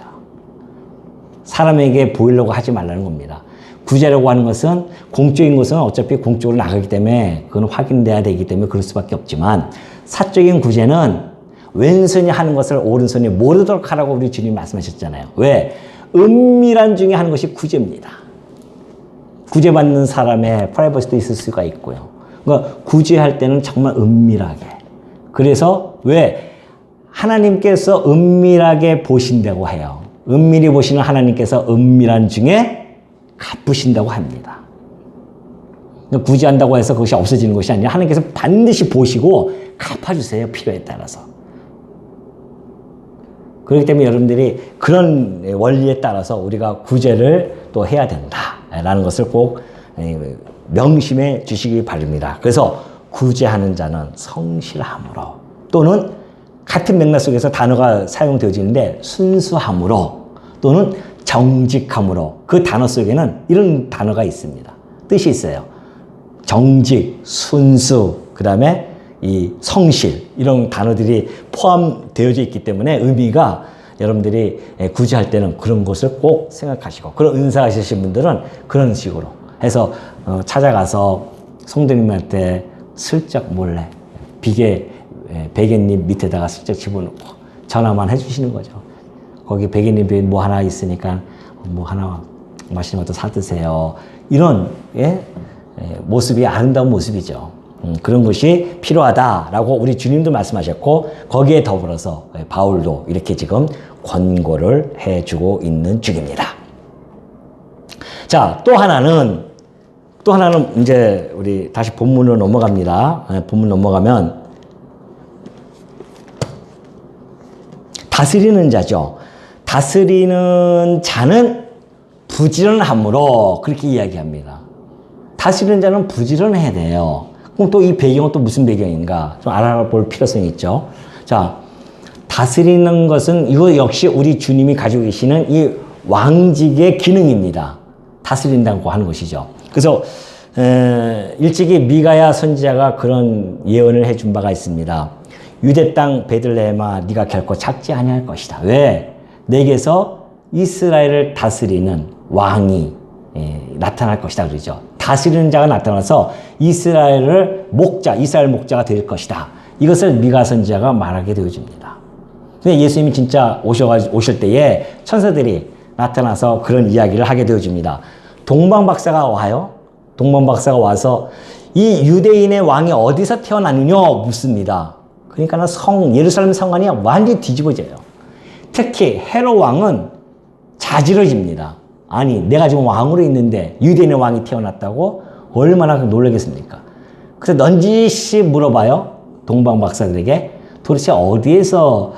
사람에게 보이려고 하지 말라는 겁니다. 구제라고 하는 것은 공적인 것은 어차피 공적으로 나가기 때문에 그건 확인돼야 되기 때문에 그럴 수밖에 없지만 사적인 구제는 왼손이 하는 것을 오른손이 모르도록 하라고 우리 주님 말씀하셨잖아요. 왜? 은밀한 중에 하는 것이 구제입니다. 구제받는 사람의 프라이버시도 있을 수가 있고요. 그러니까 구제할 때는 정말 은밀하게. 그래서 왜? 하나님께서 은밀하게 보신다고 해요. 은밀히 보시는 하나님께서 은밀한 중에 갚으신다고 합니다. 구제한다고 해서 그것이 없어지는 것이 아니라 하나님께서 반드시 보시고 갚아주세요. 필요에 따라서. 그렇기 때문에 여러분들이 그런 원리에 따라서 우리가 구제를 또 해야 된다라는 것을 꼭 명심해 주시기 바랍니다. 그래서 구제하는 자는 성실함으로 또는 같은 맥락 속에서 단어가 사용되어지는데 순수함으로 또는 정직함으로 그 단어 속에는 이런 단어가 있습니다. 뜻이 있어요. 정직, 순수, 그 다음에 이 성실 이런 단어들이 포함되어져 있기 때문에 의미가 여러분들이 구제할 때는 그런 것을 꼭 생각하시고 그런 은사하시는 분들은 그런 식으로 해서 찾아가서 성도님한테 슬쩍 몰래 베개잎 밑에다가 슬쩍 집어넣고 전화만 해주시는 거죠. 거기 베개잎이 뭐 하나 있으니까 뭐 하나 맛있는 것도 사드세요. 이런 모습이 아름다운 모습이죠. 그런 것이 필요하다라고 우리 주님도 말씀하셨고 거기에 더불어서 바울도 이렇게 지금 권고를 해주고 있는 중입니다. 자, 또 하나는 이제 우리 다시 본문으로 넘어갑니다. 본문 넘어가면 다스리는 자죠. 다스리는 자는 부지런함으로 그렇게 이야기합니다. 다스리는 자는 부지런해야 돼요. 그럼 또 이 배경은 또 무슨 배경인가 좀 알아볼 필요성이 있죠. 자, 다스리는 것은 이거 역시 우리 주님이 가지고 계시는 이 왕직의 기능입니다. 다스린다고 하는 것이죠. 그래서 일찍이 미가야 선지자가 그런 예언을 해준 바가 있습니다. 유대 땅 베들레헴아 네가 결코 작지 아니할 것이다. 왜? 내게서 이스라엘을 다스리는 왕이 나타날 것이다 그러죠. 다스리는 자가 나타나서 이스라엘 목자가 될 것이다. 이것을 미가 선지자가 말하게 되어집니다. 근데 예수님이 진짜 오실 때에 천사들이 나타나서 그런 이야기를 하게 되어집니다. 동방박사가 와요. 동방박사가 와서 이 유대인의 왕이 어디서 태어나느냐 묻습니다. 그러니까 예루살렘 성안이 완전히 뒤집어져요. 특히 헤롯 왕은 자지러집니다. 아니 내가 지금 왕으로 있는데 유대인의 왕이 태어났다고 얼마나 놀라겠습니까? 그래서 넌지시 물어봐요. 동방박사들에게 도대체 어디에서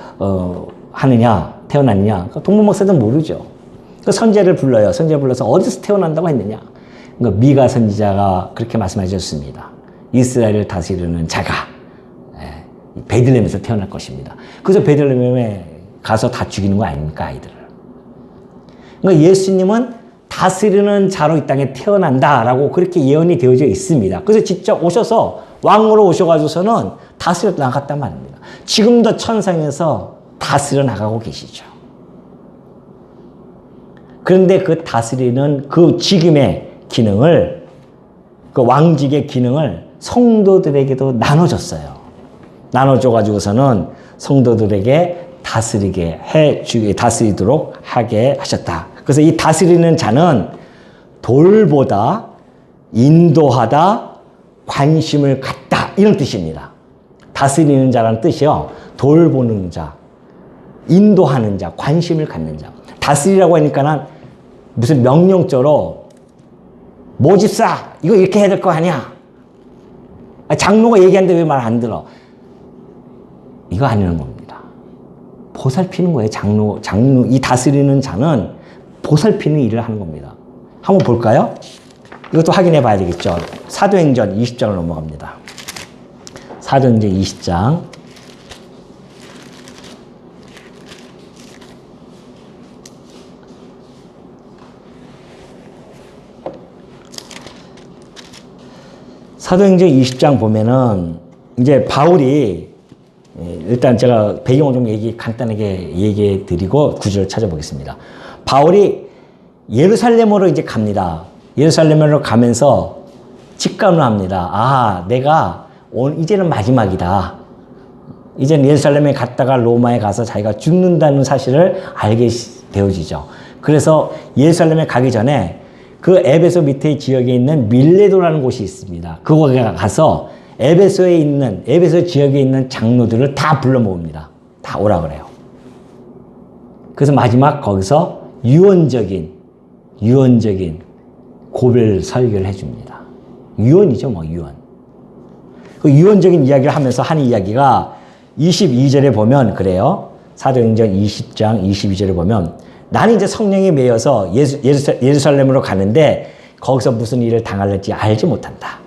태어났느냐. 동방박사들은 모르죠. 그 선지자를 불러요. 선지자 불러서 어디서 태어난다고 했느냐. 그러니까 미가 선지자가 그렇게 말씀해 주셨습니다. 이스라엘을 다스리는 자가 베들레헴에서 태어날 것입니다. 그래서 베들레헴에 가서 다 죽이는 거 아닙니까, 아이들을. 그러니까 예수님은 다스리는 자로 이 땅에 태어난다라고 그렇게 예언이 되어져 있습니다. 그래서 직접 오셔서 왕으로 오셔가지고서는 다스려 나갔단 말입니다. 지금도 천상에서 다스려 나가고 계시죠. 그런데 그 다스리는 그 지금의 기능을, 그 왕직의 기능을 성도들에게도 나눠줬어요. 나눠줘가지고서는 성도들에게 다스리도록 하게 하셨다. 그래서 이 다스리는 자는 돌보다, 인도하다, 관심을 갖다 이런 뜻입니다. 다스리는 자라는 뜻이요. 돌보는 자, 인도하는 자, 관심을 갖는 자. 다스리라고 하니까는 무슨 명령조로 모집사 이거 이렇게 해야 될 거 아니야. 장로가 얘기하는데 왜 말 안 들어. 이거 아니라는 겁니다. 보살피는 거예요. 장로, 이 다스리는 자는 보살피는 일을 하는 겁니다. 한번 볼까요? 이것도 확인해 봐야 되겠죠. 사도행전 20장을 넘어갑니다. 사도행전 20장. 사도행전 20장 보면은 이제 바울이 일단 제가 배경을 좀 간단하게 얘기해 드리고 구절을 찾아보겠습니다. 바울이 예루살렘으로 이제 갑니다. 예루살렘으로 가면서 직감을 합니다. 아, 내가 이제는 마지막이다. 이제는 예루살렘에 갔다가 로마에 가서 자기가 죽는다는 사실을 알게 되어지죠. 그래서 예루살렘에 가기 전에 그 에베소 밑에 지역에 있는 밀레도라는 곳이 있습니다. 그곳에 가서 에베소 지역에 있는 장로들을 다 불러 모읍니다. 다 오라 그래요. 그래서 마지막 거기서 유언적인 고별 설교를 해줍니다. 유언이죠, 뭐, 유언. 그 유언적인 이야기를 하면서 하는 이야기가 22절에 보면 그래요. 사도행전 20장 22절에 보면 나는 이제 성령에 매여서 예루살렘으로 가는데 거기서 무슨 일을 당할지 알지 못한다.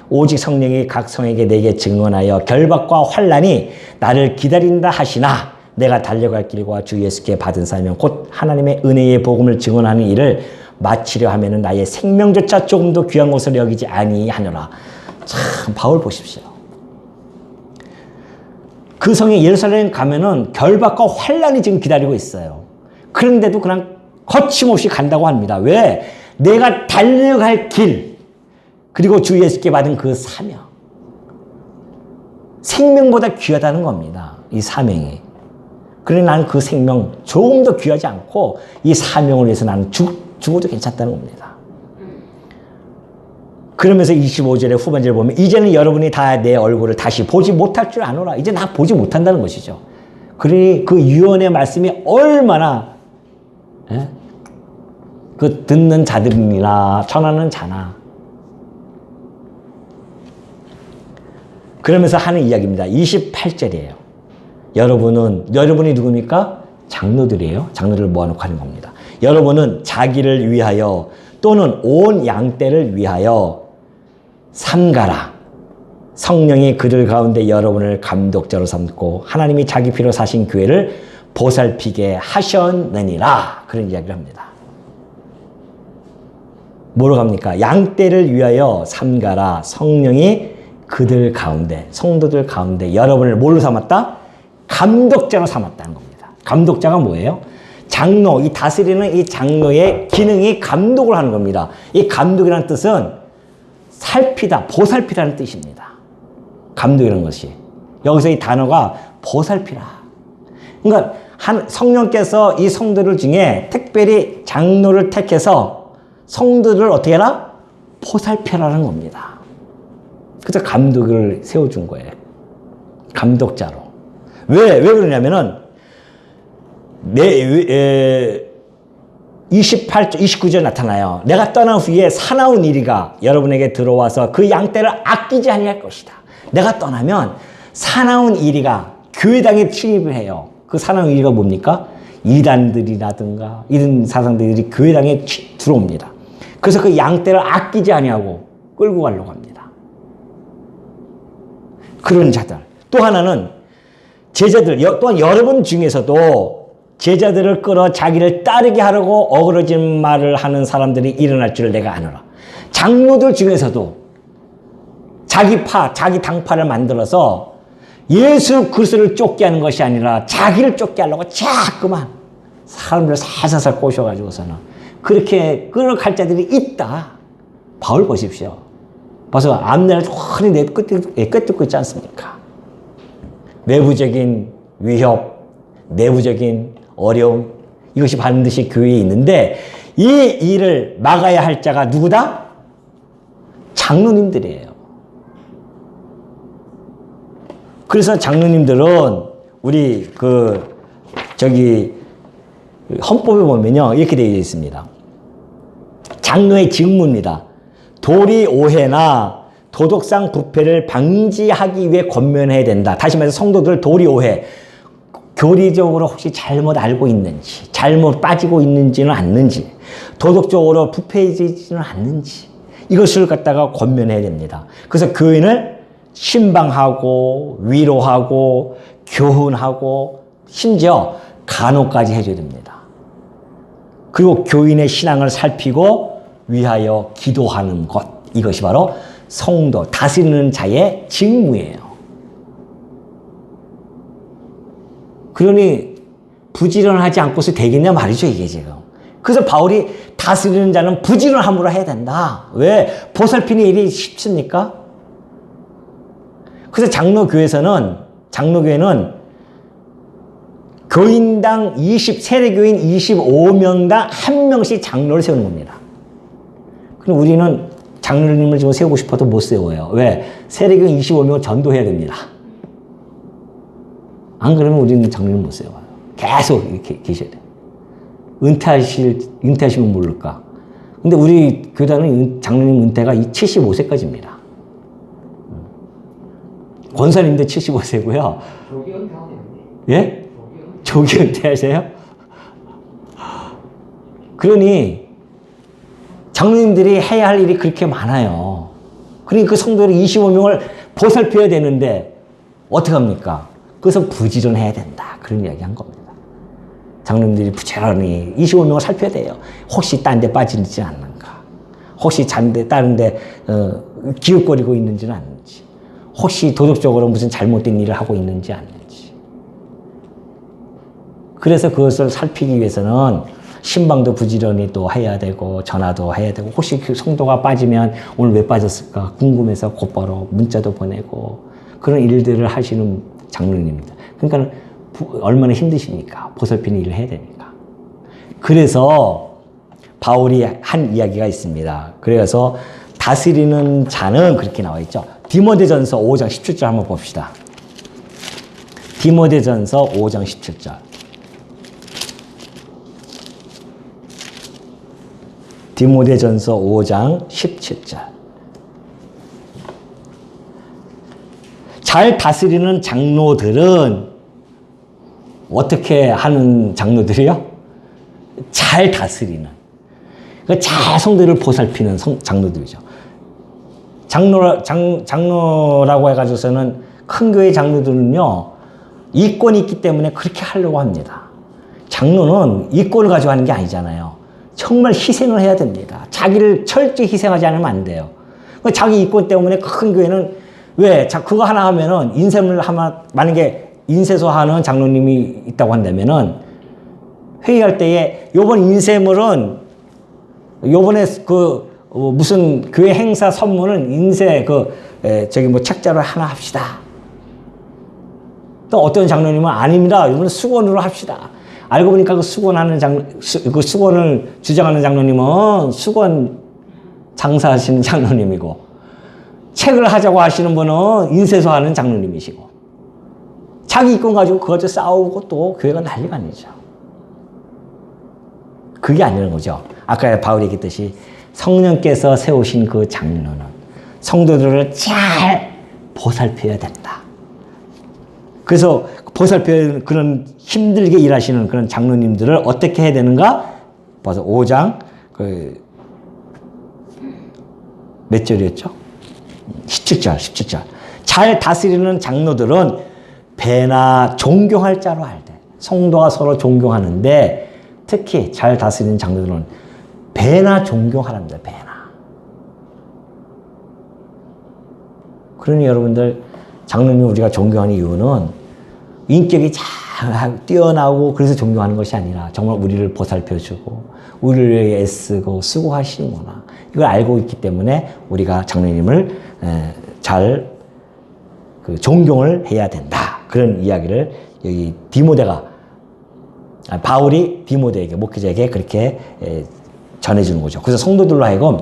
오직 성령이 각 성에게 내게 증언하여 결박과 환난이 나를 기다린다 하시나 내가 달려갈 길과 주 예수께 받은 사명 곧 하나님의 은혜의 복음을 증언하는 일을 마치려 하면은 나의 생명조차 조금도 귀한 것을 여기지 아니하노라. 참 바울 보십시오. 그 성에 예루살렘 가면은 결박과 환난이 지금 기다리고 있어요. 그런데도 그냥 거침없이 간다고 합니다. 왜? 내가 달려갈 길 그리고 주 예수께 받은 그 사명 생명보다 귀하다는 겁니다. 이 사명이. 그러니 나는 그 생명 조금도 귀하지 않고 이 사명을 위해서 나는 죽어도 괜찮다는 겁니다. 그러면서 25절의 후반절을 보면 이제는 여러분이 다 내 얼굴을 다시 보지 못할 줄 아노라. 이제 나 보지 못한다는 것이죠. 그러니 그 유언의 말씀이 얼마나 그 듣는 자들이나 전하는 자나 그러면서 하는 이야기입니다. 28절이에요. 여러분이 누굽니까? 장로들이에요. 장로들을 모아놓고 하는 겁니다. 여러분은 자기를 위하여 또는 온 양떼를 위하여 삼가라. 성령이 그들 가운데 여러분을 감독자로 삼고 하나님이 자기 피로 사신 교회를 보살피게 하셨느니라. 그런 이야기를 합니다. 뭐로 갑니까? 양떼를 위하여 삼가라. 성령이 그들 가운데, 성도들 가운데 여러분을 뭘로 삼았다? 감독자로 삼았다는 겁니다. 감독자가 뭐예요? 장로, 이 다스리는 이 장로의 기능이 감독을 하는 겁니다. 이 감독이라는 뜻은 살피다, 보살피다는 뜻입니다. 감독이라는 것이. 여기서 이 단어가 보살피라. 그러니까 성령께서 이 성도들 중에 특별히 장로를 택해서 성도들을 어떻게 해라? 보살펴라는 겁니다. 그래서 감독을 세워준 거예요. 감독자로. 왜 그러냐면은, 29절 나타나요. 내가 떠난 후에 사나운 이리가 여러분에게 들어와서 그 양떼를 아끼지 아니할 것이다. 내가 떠나면 사나운 이리가 교회당에 출입을 해요. 그 사나운 이리가 뭡니까? 이단들이라든가 이런 사상들이 교회당에 들어옵니다. 그래서 그 양떼를 아끼지 아니하고 끌고 가려고 합니다. 그런 자들. 또 하나는 제자들, 또한 여러분 중에서도 제자들을 끌어 자기를 따르게 하려고 어그러진 말을 하는 사람들이 일어날 줄 내가 아노라. 장로들 중에서도 자기 당파를 만들어서 예수 그리스도를 쫓게 하는 것이 아니라 자기를 쫓게 하려고 자꾸만 사람들을 살살살 꼬셔가지고서는 그렇게 끌어갈 자들이 있다. 바울 보십시오. 벌써 앞날을 훤히 꿰뚫고 있지 않습니까? 외부적인 위협, 내부적인 어려움, 이것이 반드시 교회에 있는데 이 일을 막아야 할 자가 누구다? 장로님들이에요. 그래서 장로님들은 우리 헌법에 보면요 이렇게 되어 있습니다. 장로의 직무입니다. 도리 오해나 도덕상 부패를 방지하기 위해 권면해야 된다. 다시 말해서 성도들 도리 오해, 교리적으로 혹시 잘못 알고 있는지, 잘못 빠지고 있는지는 않는지, 도덕적으로 부패해지지는 않는지 이것을 갖다가 권면해야 됩니다. 그래서 교인을 신방하고 위로하고 교훈하고 심지어 간호까지 해줘야 됩니다. 그리고 교인의 신앙을 살피고 위하여 기도하는 것, 이것이 바로 성도, 다스리는 자의 직무예요. 그러니 부지런하지 않고서 되겠냐 말이죠, 이게 지금. 그래서 바울이 다스리는 자는 부지런함으로 해야 된다. 왜? 보살피는 일이 쉽습니까? 그래서 장로교회는 교인당 세례교인 25명당 1명씩 장로를 세우는 겁니다. 그럼 우리는 장로님을 좀 세우고 싶어도 못 세워요. 왜? 세례교인 25명을 전도해야 됩니다. 안 그러면 우리는 장로님 못 세워요. 계속 이렇게 계셔야 돼요. 은퇴하시면 모를까. 근데 우리 교단은 장로님 은퇴가 75세까지입니다. 권사님도 75세고요. 조기 은퇴하네요. 예? 조기 은퇴하세요? 그러니 장로님들이 해야 할 일이 그렇게 많아요. 그러니 그 성도를 25명을 보살펴야 되는데 어떻게 합니까? 그래서 부지런해야 된다. 그런 이야기 한 겁니다. 장로님들이 부지런히 25명을 살펴야 돼요. 혹시 딴 데 빠지지 않는가? 혹시 다른 데 기웃거리고 있는지는 않는지. 혹시 도덕적으로 무슨 잘못된 일을 하고 있는지 아닌지. 그래서 그것을 살피기 위해서는 신방도 부지런히 또 해야 되고 전화도 해야 되고 혹시 그 성도가 빠지면 오늘 왜 빠졌을까 궁금해서 곧바로 문자도 보내고 그런 일들을 하시는 장로님입니다. 그러니까 얼마나 힘드십니까? 보살피는 일을 해야 되니까. 그래서 바울이 한 이야기가 있습니다. 그래서 다스리는 자는 그렇게 나와 있죠. 디모데전서 5장 17절 한번 봅시다. 디모데전서 5장 17절. 디모데전서 5장 17절. 잘 다스리는 장로들은 어떻게 하는 장로들이요? 잘 다스리는. 그러니까 잘 성도를 보살피는 장로들이죠. 장로라고 해가지고서는 큰 교회 장로들은요, 이권이 있기 때문에 그렇게 하려고 합니다. 장로는 이권을 가지고 하는 게 아니잖아요. 정말 희생을 해야 됩니다. 자기를 철저히 희생하지 않으면 안 돼요. 자기 이권 때문에 큰 교회는 왜? 그거 하나 하면은 인쇄물 하나, 만약에 인쇄소 하는 장로님이 있다고 한다면은 회의할 때에 요번 인쇄물은 요번에 무슨 교회 행사 선물은 인쇄 책자로 하나 합시다. 또 어떤 장로님은 아닙니다. 이번에 수건으로 합시다. 알고 보니까 그 수건을 주장하는 장로님은 수건 장사하시는 장로님이고, 책을 하자고 하시는 분은 인쇄소 하는 장로님이시고, 자기 이권 가지고 그거 가지고 싸우고 또 교회가 난리가 아니죠. 그게 아니라는 거죠. 아까 바울이 얘기했듯이 성령께서 세우신 그 장로는 성도들을 잘 보살펴야 된다. 그래서 보살펴야 그런 힘들게 일하시는 그런 장로님들을 어떻게 해야 되는가? 봐서 5장 몇 절이었죠? 17절. 잘 다스리는 장로들은 배나 존경할 자로 할 때, 성도가 서로 존경하는데 특히 잘 다스리는 장로들은 배나 존경하랍니다. 배나. 그러니 여러분들 장로님 우리가 존경하는 이유는 인격이 잘 뛰어나고 그래서 존경하는 것이 아니라 정말 우리를 보살펴주고 우리를 위해 애쓰고 수고하시는구나. 이걸 알고 있기 때문에 우리가 장로님을 잘 존경을 해야 된다. 그런 이야기를 여기 바울이 디모데에게, 목회자에게 그렇게 전해주는 거죠. 그래서 성도들로 하여금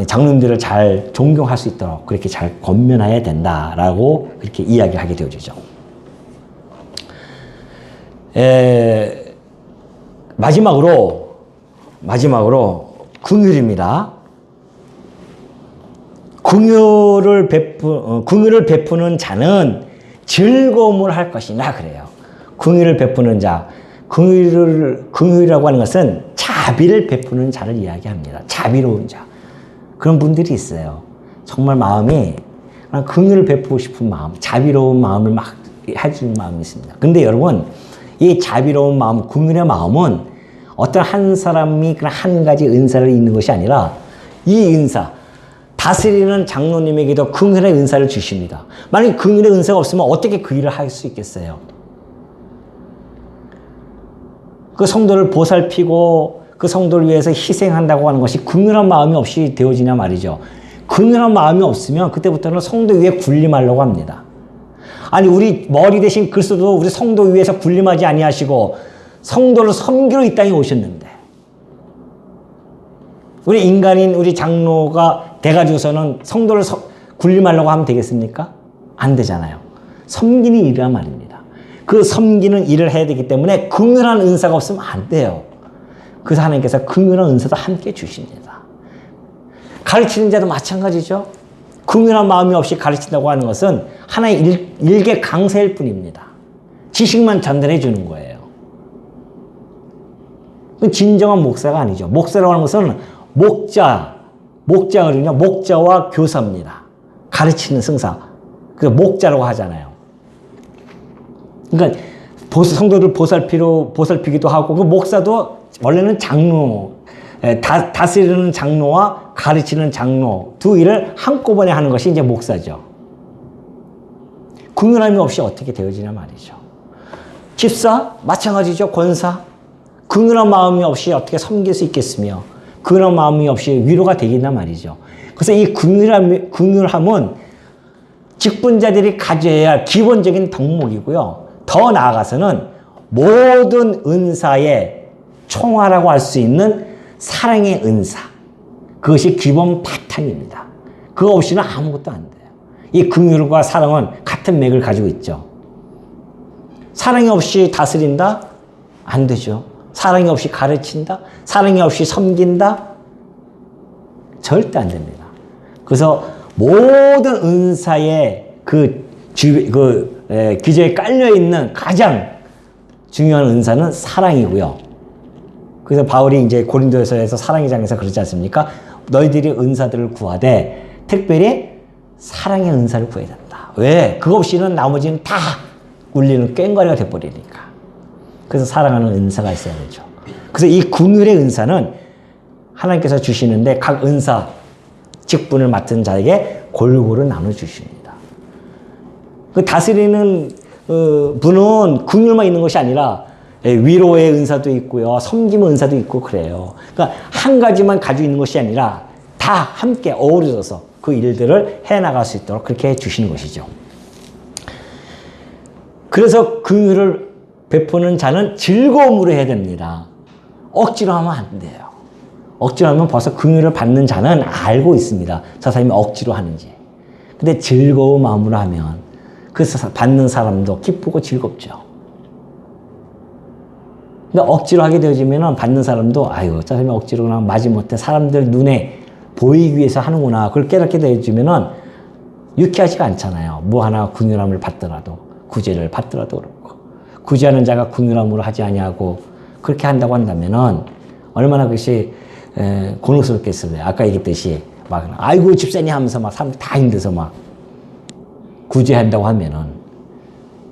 장로님들을 잘 존경할 수 있도록 그렇게 잘 권면해야 된다라고 그렇게 이야기를 하게 되어지죠. 마지막으로 긍휼입니다. 긍휼을 베푸는 자는 즐거움을 할 것이나 그래요. 긍휼을 베푸는 자, 긍휼이라고 하는 것은 자비를 베푸는 자를 이야기합니다. 자비로운 자. 그런 분들이 있어요. 정말 마음이 긍휼을 베푸고 싶은 마음, 자비로운 마음을 막 해주는 마음이 있습니다. 근데 여러분, 이 자비로운 마음, 긍휼의 마음은 어떤 한 사람이 그런 한 가지 은사를 있는 것이 아니라 이 은사, 다스리는 장로님에게도 긍휼의 은사를 주십니다. 만약에 긍휼의 은사가 없으면 어떻게 그 일을 할 수 있겠어요? 그 성도를 보살피고 그 성도를 위해서 희생한다고 하는 것이 긍휼한 마음이 없이 되어지냐 말이죠. 긍휼한 마음이 없으면 그때부터는 성도 위에 군림하려고 합니다. 아니 우리 머리 대신 그리스도도 우리 성도 위에서 군림하지 아니하시고 성도를 섬기러 이 땅에 오셨는데 우리 인간인 우리 장로가 돼가지고서는 성도를 군림하려고 하면 되겠습니까? 안 되잖아요. 섬기는 일이란 말입니다. 그 섬기는 일을 해야 되기 때문에 긍휼한 은사가 없으면 안 돼요. 그래서 하나님께서 긍휼한 은사도 함께 주십니다. 가르치는 자도 마찬가지죠. 긍휼한 마음이 없이 가르친다고 하는 것은 하나의 일개 강세일 뿐입니다. 지식만 전달해 주는 거예요. 진정한 목사가 아니죠. 목사라고 하는 것은 목자와 교사입니다. 가르치는 승사. 그 목자라고 하잖아요. 그러니까 성도를 보살피기도 하고 그 목사도 원래는 장로, 다스리는 장로와 가르치는 장로 두 일을 한꺼번에 하는 것이 이제 목사죠. 긍휼함이 없이 어떻게 되어지냐 말이죠. 집사 마찬가지죠. 권사 긍휼한 마음이 없이 어떻게 섬길 수 있겠으며 긍휼한 마음이 없이 위로가 되겠나 말이죠. 그래서 이 긍휼함은 직분자들이 가져야 할 기본적인 덕목이고요. 더 나아가서는 모든 은사의 총화라고 할 수 있는 사랑의 은사. 그것이 기본 바탕입니다. 그거 없이는 아무것도 안 돼요. 이 긍휼과 사랑은 같은 맥을 가지고 있죠. 사랑이 없이 다스린다? 안 되죠. 사랑이 없이 가르친다? 사랑이 없이 섬긴다? 절대 안 됩니다. 그래서 모든 은사의 기저에 깔려있는 가장 중요한 은사는 사랑이고요. 그래서 바울이 이제 고린도서에서 사랑의 장에서 그러지 않습니까? 너희들이 은사들을 구하되 특별히 사랑의 은사를 구해야 된다. 왜? 그거 없이는 나머지는 다 울리는 꽹과리가 돼버리니까. 그래서 사랑하는 은사가 있어야 되죠. 그래서 이 긍휼의 은사는 하나님께서 주시는데 각 은사 직분을 맡은 자에게 골고루 나눠주십니다. 그 다스리는 분은 긍휼만 있는 것이 아니라 위로의 은사도 있고요. 섬김의 은사도 있고 그래요. 그러니까 한 가지만 가지고 있는 것이 아니라 다 함께 어우러져서 그 일들을 해나갈 수 있도록 그렇게 해주시는 것이죠. 그래서 긍휼을 베푸는 자는 즐거움으로 해야 됩니다. 억지로 하면 안 돼요. 억지로 하면 벌써 긍휼을 받는 자는 알고 있습니다. 저 사람이 억지로 하는지. 근데 즐거운 마음으로 하면 그 받는 사람도 기쁘고 즐겁죠. 근데 억지로 하게 되어지면 받는 사람도 아유, 저 사람이 억지로 그냥 마지못해 사람들 눈에 보이기 위해서 하는구나. 그걸 깨닫게 되어지면 유쾌하지가 않잖아요. 뭐 하나 긍휼함을 받더라도, 구제를 받더라도 그렇고. 구제하는 자가 긍휼함으로 하지 아니하고 그렇게 한다고 한다면은 얼마나 그것이 곤혹스럽겠어요. 아까 얘기했듯이 막 아이고 집사님 하면서 막 사람들 다 힘들어서 막 구제한다고 하면은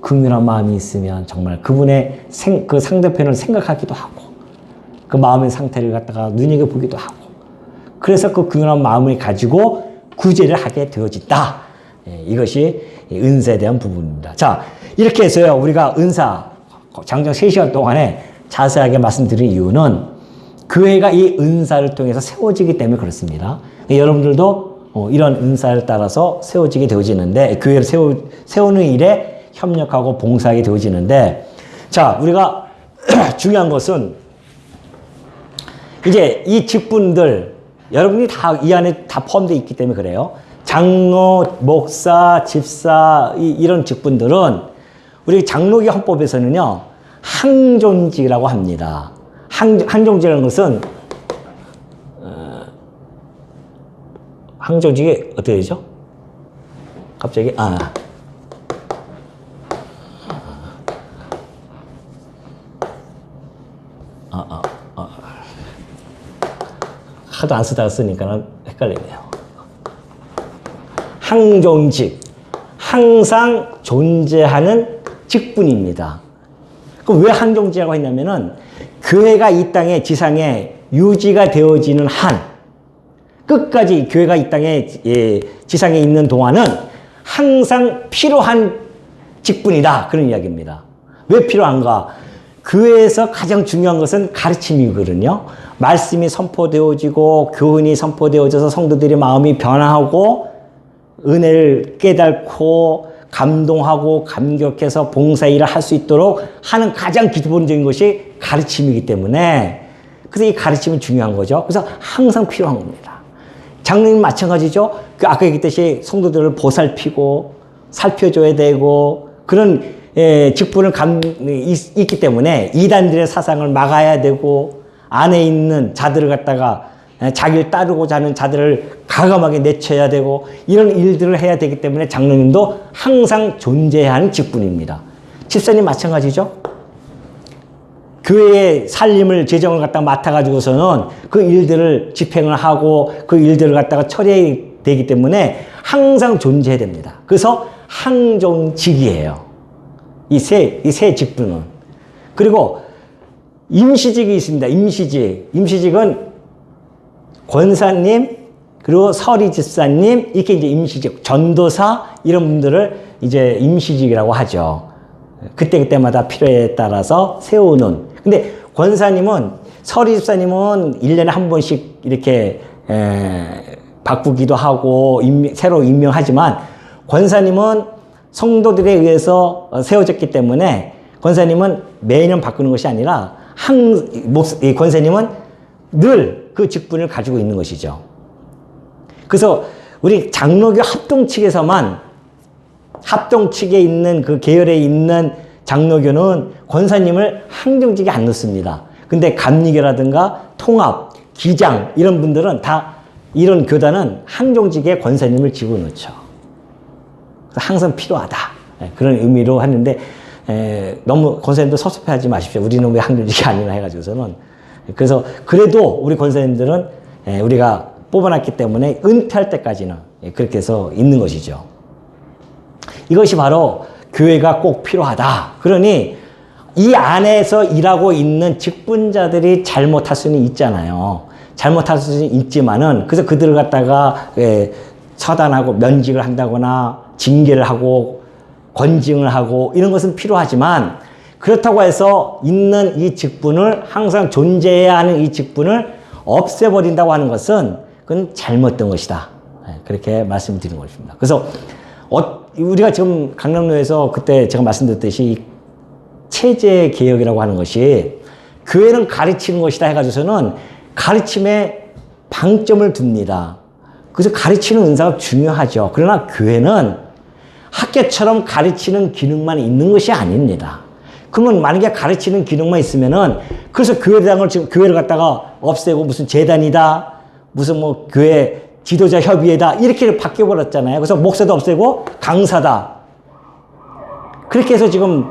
긍휼한 마음이 있으면 정말 그분의 그 상대편을 생각하기도 하고 그 마음의 상태를 갖다가 눈여겨보기도 하고 그래서 그 긍휼한 마음을 가지고 구제를 하게 되어진다. 이것이 은사에 대한 부분입니다. 자, 이렇게 해서요 우리가 은사 장정 3시간 동안에 자세하게 말씀드린 이유는 교회가 이 은사를 통해서 세워지기 때문에 그렇습니다. 여러분들도 이런 은사를 따라서 세워지게 되어지는데 교회를 세우는 일에 협력하고 봉사하게 되어지는데 자 우리가 중요한 것은 이제 이 직분들 여러분이 다 이 안에 다 포함되어 있기 때문에 그래요. 장로, 목사, 집사 이런 직분들은 우리 장로기 헌법에서는요 항존직이라고 합니다. 항존직이라는 것은 항존직이 어떻게 되죠? 갑자기 하도 안 쓰다가 쓰니까 헷갈리네요. 항존직, 항상 존재하는 직분입니다. 그럼 왜 항존직이라고 했냐면은 교회가 이 땅에 지상에 유지가 되어지는 한 끝까지 교회가 이 땅에 지상에 있는 동안은 항상 필요한 직분이다. 그런 이야기입니다. 왜 필요한가? 교회에서 가장 중요한 것은 가르침이거든요. 말씀이 선포되어지고 교훈이 선포되어져서 성도들의 마음이 변화하고 은혜를 깨닫고 감동하고 감격해서 봉사일을 할 수 있도록 하는 가장 기본적인 것이 가르침이기 때문에 그래서 이 가르침이 중요한 거죠. 그래서 항상 필요한 겁니다. 장로님 마찬가지죠. 그 아까 얘기했듯이 성도들을 보살피고 살펴줘야 되고 그런 직분을 있기 때문에 이단들의 사상을 막아야 되고 안에 있는 자들을 갖다가 자기를 따르고자 하는 자들을 과감하게 내쳐야 되고 이런 일들을 해야 되기 때문에 장로님도 항상 존재해야 하는 직분입니다. 집사님 마찬가지죠. 교회의 살림을 재정을 갖다가 맡아가지고서는 그 일들을 집행을 하고 그 일들을 갖다가 처리해야 되기 때문에 항상 존재해야 됩니다. 그래서 항존직이에요. 이 세 직분은. 그리고 임시직이 있습니다. 임시직은 권사님, 그리고 서리 집사님, 이렇게 이제 임시직, 전도사, 이런 분들을 이제 임시직이라고 하죠. 그때마다 필요에 따라서 세우는. 근데 권사님은, 서리 집사님은 1년에 한 번씩 이렇게, 바꾸기도 하고, 새로 임명하지만, 권사님은 성도들에 의해서 세워졌기 때문에, 권사님은 매년 바꾸는 것이 아니라, 권사님은 늘 그 직분을 가지고 있는 것이죠. 그래서 우리 장로교 합동 측에서만 합동 측에 있는 그 계열에 있는 장로교는 권사님을 항정직에 안 넣습니다. 근데 감리교라든가 통합, 기장 이런 분들은 다 이런 교단은 항정직에 권사님을 집어넣죠. 그래서 항상 필요하다. 그런 의미로 하는데 너무 권사님도 섭섭해하지 마십시오. 우리는 왜 항정직이 아니나 해가지고서는. 그래서 그래도 우리 권사님들은 우리가 뽑아놨기 때문에 은퇴할 때까지는 그렇게 해서 있는 것이죠. 이것이 바로 교회가 꼭 필요하다. 그러니 이 안에서 일하고 있는 직분자들이 잘못할 수는 있잖아요. 잘못할 수는 있지만은 그래서 그들을 갖다가 처단하고 면직을 한다거나 징계를 하고 권징을 하고 이런 것은 필요하지만 그렇다고 해서 있는 이 직분을 항상 존재해야 하는 이 직분을 없애버린다고 하는 것은 그건 잘못된 것이다. 그렇게 말씀드리는 것입니다. 그래서 우리가 지금 강남로에서 그때 제가 말씀드렸듯이 체제 개혁이라고 하는 것이 교회는 가르치는 것이다 해가지고서는 가르침에 방점을 둡니다. 그래서 가르치는 은사가 중요하죠. 그러나 교회는 학교처럼 가르치는 기능만 있는 것이 아닙니다. 그러면 만약에 가르치는 기능만 있으면은 그래서 교회당을 지금 교회를 갖다가 없애고 무슨 재단이다, 무슨 뭐 교회 지도자 협의회다 이렇게 바뀌어 버렸잖아요. 그래서 목사도 없애고 강사다. 그렇게 해서 지금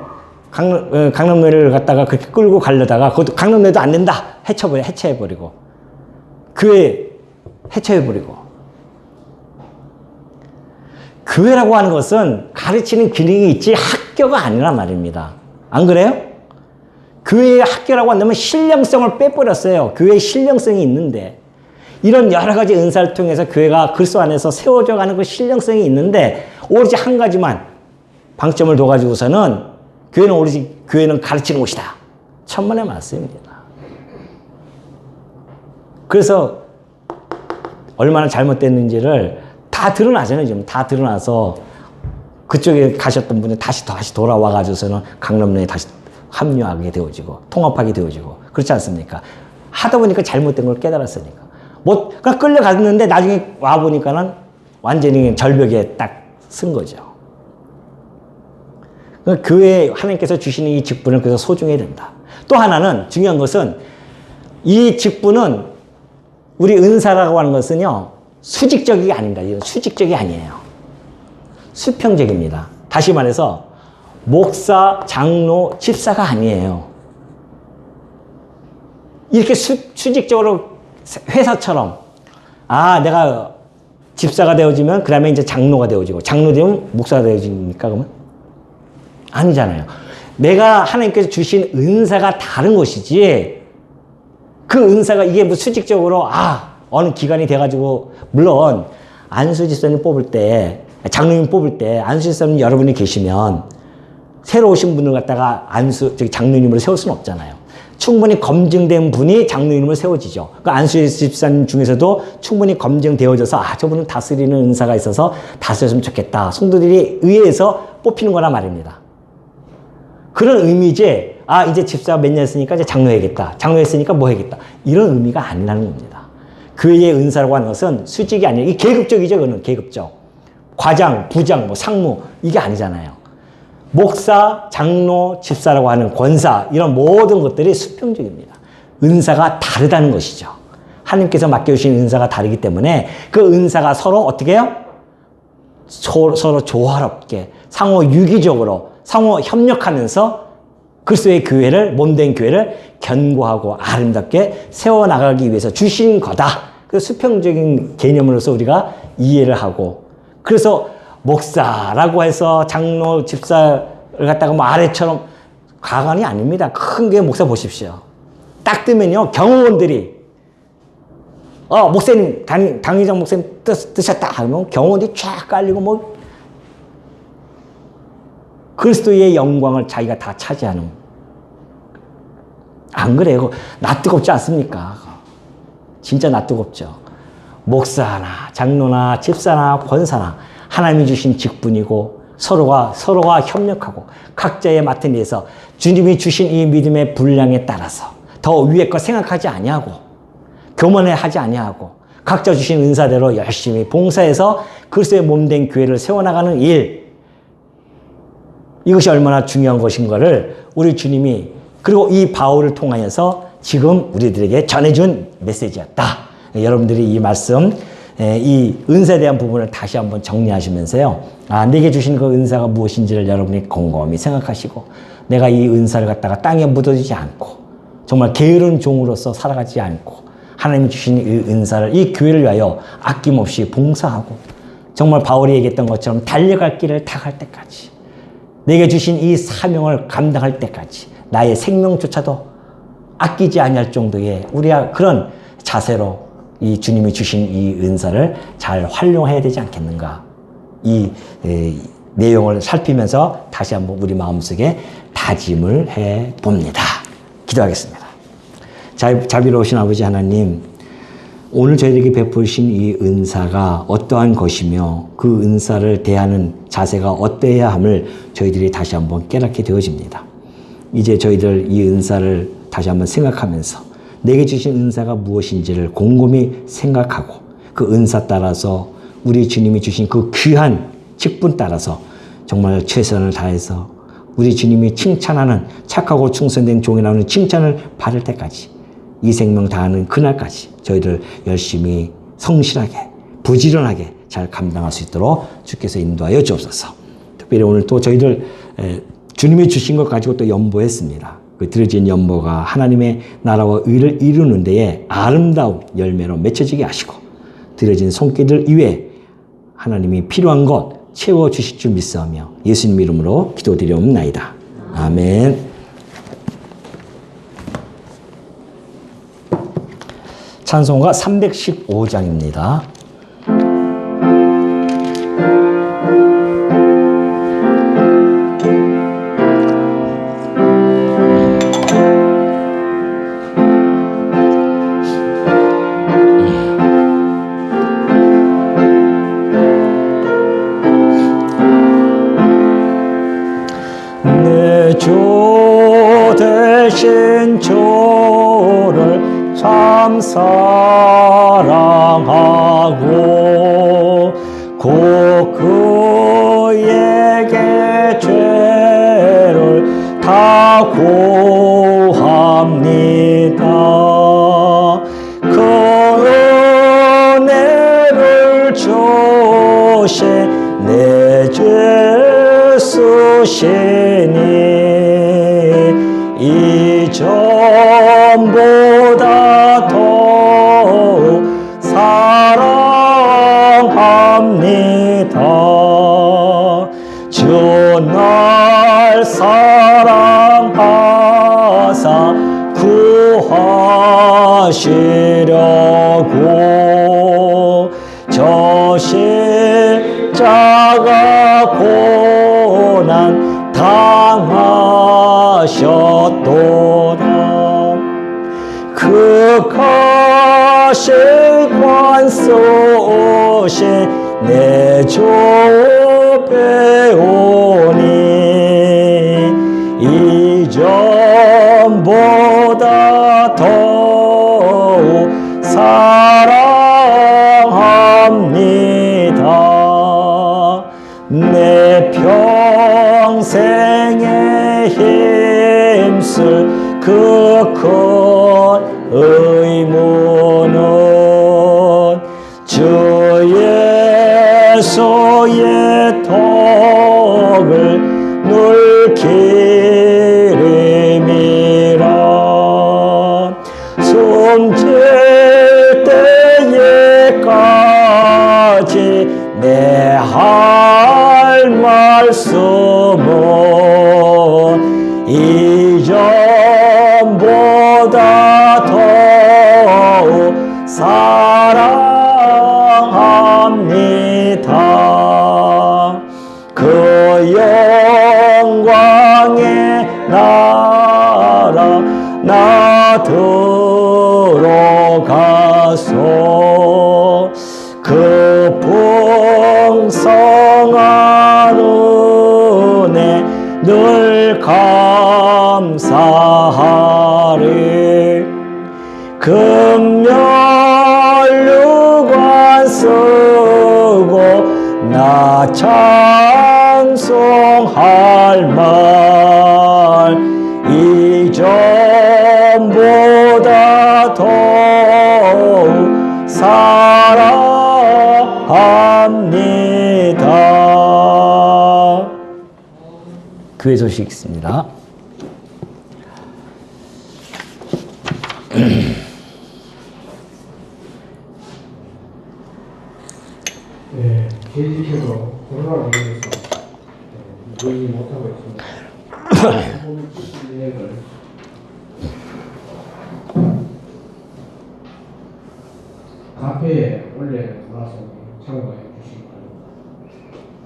강남노예를 갖다가 그렇게 끌고 가려다가 그것도 강남노예도 안 된다. 해체해버리고 교회 해체해버리고. 교회라고 하는 것은 가르치는 기능이 있지 학교가 아니란 말입니다. 안 그래요? 교회의 학교라고 한다면 신령성을 빼버렸어요. 교회의 신령성이 있는데 이런 여러 가지 은사를 통해서 교회가 그리스도 안에서 세워져 가는 그 신령성이 있는데 오로지 한 가지만 방점을 둬가지고서는 교회는 가르치는 곳이다. 천만의 말씀입니다. 그래서 얼마나 잘못됐는지를 다 드러나잖아요. 지금 다 드러나서 그쪽에 가셨던 분이 다시 돌아와가지고서는 강남로에 다시 합류하게 되어지고 통합하게 되어지고 그렇지 않습니까? 하다 보니까 잘못된 걸 깨달았으니까. 그냥 끌려갔는데 나중에 와보니까는 완전히 절벽에 딱 쓴 거죠. 그러니까 교회에 하나님께서 주시는 이 직분을 그래서 소중해야 된다. 또 하나는 중요한 것은 이 직분은 우리 은사라고 하는 것은요, 수직적이 아닙니다. 수직적이 아니에요. 수평적입니다. 다시 말해서 목사, 장로, 집사가 아니에요. 이렇게 수직적으로 회사처럼 내가 집사가 되어지면 그 다음에 이제 장로가 되어지고 장로 되면 목사가 되어집니까 그러면? 아니잖아요. 내가 하나님께서 주신 은사가 다른 것이지 그 은사가 이게 뭐 수직적으로 어느 기간이 돼가지고, 물론 안수 집사님 뽑을 때, 장로님 뽑을 때 안수 집사님 여러분이 계시면 새로 오신 분을 갖다가 장로님으로 세울 수는 없잖아요. 충분히 검증된 분이 장로님으로 세워지죠. 그 안수 집사님 중에서도 충분히 검증되어져서 저분은 다스리는 은사가 있어서 다스렸으면 좋겠다. 성도들이 의회에서 뽑히는 거란 말입니다. 그런 의미지, 이제 집사 몇 년 했으니까 이제 장로 해야겠다. 장로 했으니까 뭐 해야겠다. 이런 의미가 아니라는 겁니다. 교회의 은사라고 하는 것은 수직이 아니에요. 이 계급적이죠, 그거는 계급적. 과장, 부장, 상무, 이게 아니잖아요. 목사, 장로, 집사라고 하는 권사, 이런 모든 것들이 수평적입니다. 은사가 다르다는 것이죠. 하나님께서 맡겨주신 은사가 다르기 때문에 그 은사가 서로 어떻게 해요? 서로 조화롭게, 상호 유기적으로, 상호 협력하면서 그리스도의 교회를, 몸된 교회를 견고하고 아름답게 세워나가기 위해서 주신 거다. 그 수평적인 개념으로서 우리가 이해를 하고, 그래서 목사라고 해서 장로, 집사를 갖다가 아래처럼 가관이 아닙니다. 큰 교회 목사 보십시오. 딱 뜨면요, 경호원들이, 목사님, 당회장 목사님 뜨셨다 하면 경호원들이 쫙 깔리고 그리스도의 영광을 자기가 다 차지하는. 안 그래요? 나 뜨겁지 않습니까? 진짜 나 뜨겁죠. 목사나 장로나 집사나 권사나 하나님이 주신 직분이고 서로가 협력하고 각자의 맡은 일에서 주님이 주신 이 믿음의 분량에 따라서 더 위에 거 생각하지 아니하고 교만해하지 아니하고 각자 주신 은사대로 열심히 봉사해서 그리스도의 몸된 교회를 세워나가는 일, 이것이 얼마나 중요한 것인가를 우리 주님이, 그리고 이 바울을 통하여서 지금 우리들에게 전해준 메시지였다. 여러분들이 이 말씀, 이 은사에 대한 부분을 다시 한번 정리하시면서요, 내게 주신 그 은사가 무엇인지를 여러분이 곰곰이 생각하시고, 내가 이 은사를 갖다가 땅에 묻어지지 않고 정말 게으른 종으로서 살아가지 않고 하나님이 주신 이 은사를 이 교회를 위하여 아낌없이 봉사하고, 정말 바울이 얘기했던 것처럼 달려갈 길을 다 갈 때까지, 내게 주신 이 사명을 감당할 때까지 나의 생명조차도 아끼지 아니할 정도의 우리가 그런 자세로 이 주님이 주신 이 은사를 잘 활용해야 되지 않겠는가. 이 내용을 살피면서 다시 한번 우리 마음속에 다짐을 해 봅니다. 기도하겠습니다. 자비로우신 아버지 하나님, 오늘 저희에게 베푸신 이 은사가 어떠한 것이며 그 은사를 대하는 자세가 어떠해야 함을 저희들이 다시 한번 깨닫게 되어집니다. 이제 저희들 이 은사를 다시 한번 생각하면서 내게 주신 은사가 무엇인지를 곰곰이 생각하고 그 은사 따라서 우리 주님이 주신 그 귀한 직분 따라서 정말 최선을 다해서 우리 주님이 칭찬하는 착하고 충성된 종이라는 칭찬을 받을 때까지, 이 생명 다하는 그날까지 저희들 열심히 성실하게 부지런하게 잘 감당할 수 있도록 주께서 인도하여 주옵소서. 특별히 오늘 또 저희들 주님이 주신 것 가지고 또 연보했습니다. 그 드려진 연보가 하나님의 나라와 의를 이루는 데에 아름다운 열매로 맺혀지게 하시고, 드려진 손길들 이외에 하나님이 필요한 것 채워주실 줄 믿사오며 예수님 이름으로 기도드리옵나이다. 아멘. 찬송가 315장입니다. 내 주 대신 주를 참 사랑하고 곧 그에게 죄를 다 고합니다. 그 은혜를 주신 내 죄 쓰시니 이전보다 더욱 사랑합니다. 주 날 사랑하사 구하시려고 당하셨도다. 그 가실관 쏘신 내 주 배우니 이전보다 더욱 사랑합니다. 내 평생에 힘쓸 그 큰 의무는 주 예수의 덕을 늘 기림이라. 숨질 때에까지 내 할 말씀은 이전보다 더욱 사랑합니다. 그 영광의 나라 나 들어가서 그 풍성한 은혜 늘 감사하리. 금면류관 쓰고 나 찬송할 말 이전보다 더욱 사랑합니다. 교회 소식 있습니다. 네, 계속해서 코로나로 인해서 모이지 못하고 있습니다. 진행을 카페에 원래 돌아서 참고해 주시기 바랍니다.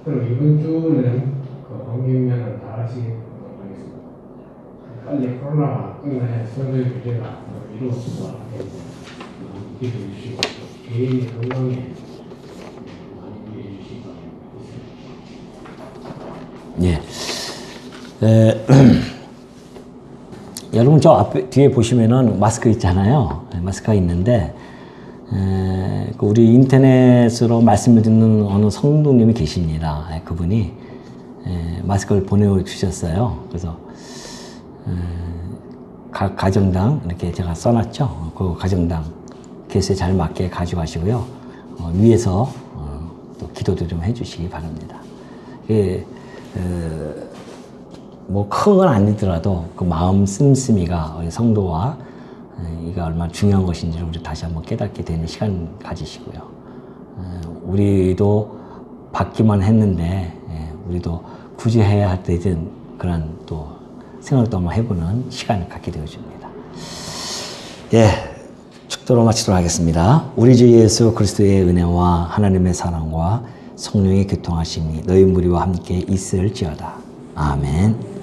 그럼 이번 주는 그 환경면을 다 하시도록 하겠습니다. 빨리 코로나가 끝나야 선거 규제가 이루어지도록 하겠습니다. 기도해 주시고 개인의 건강에 예. 여러분 저 앞에 뒤에 보시면은 마스크 있잖아요. 마스크가 있는데 우리 인터넷으로 말씀을 듣는 어느 성도님이 계십니다. 그분이 마스크를 보내주셨어요. 그래서 각 가정당 이렇게 제가 써놨죠. 그 가정당 개수에 잘 맞게 가져가시고요. 위에서 또 기도도 좀 해주시기 바랍니다. 뭐 큰 건 아니더라도 그 마음 씀씀이가 우리 성도와 이가 얼마나 중요한 것인지를 우리 다시 한번 깨닫게 되는 시간 가지시고요. 우리도 받기만 했는데 우리도 굳이 해야 할 때든 그런 또 생각도 한번 해보는 시간을 갖게 되어줍니다. 예, 축도로 마치도록 하겠습니다. 우리 주 예수 그리스도의 은혜와 하나님의 사랑과 성령의 교통하심이 너희 무리와 함께 있을지어다. 아멘.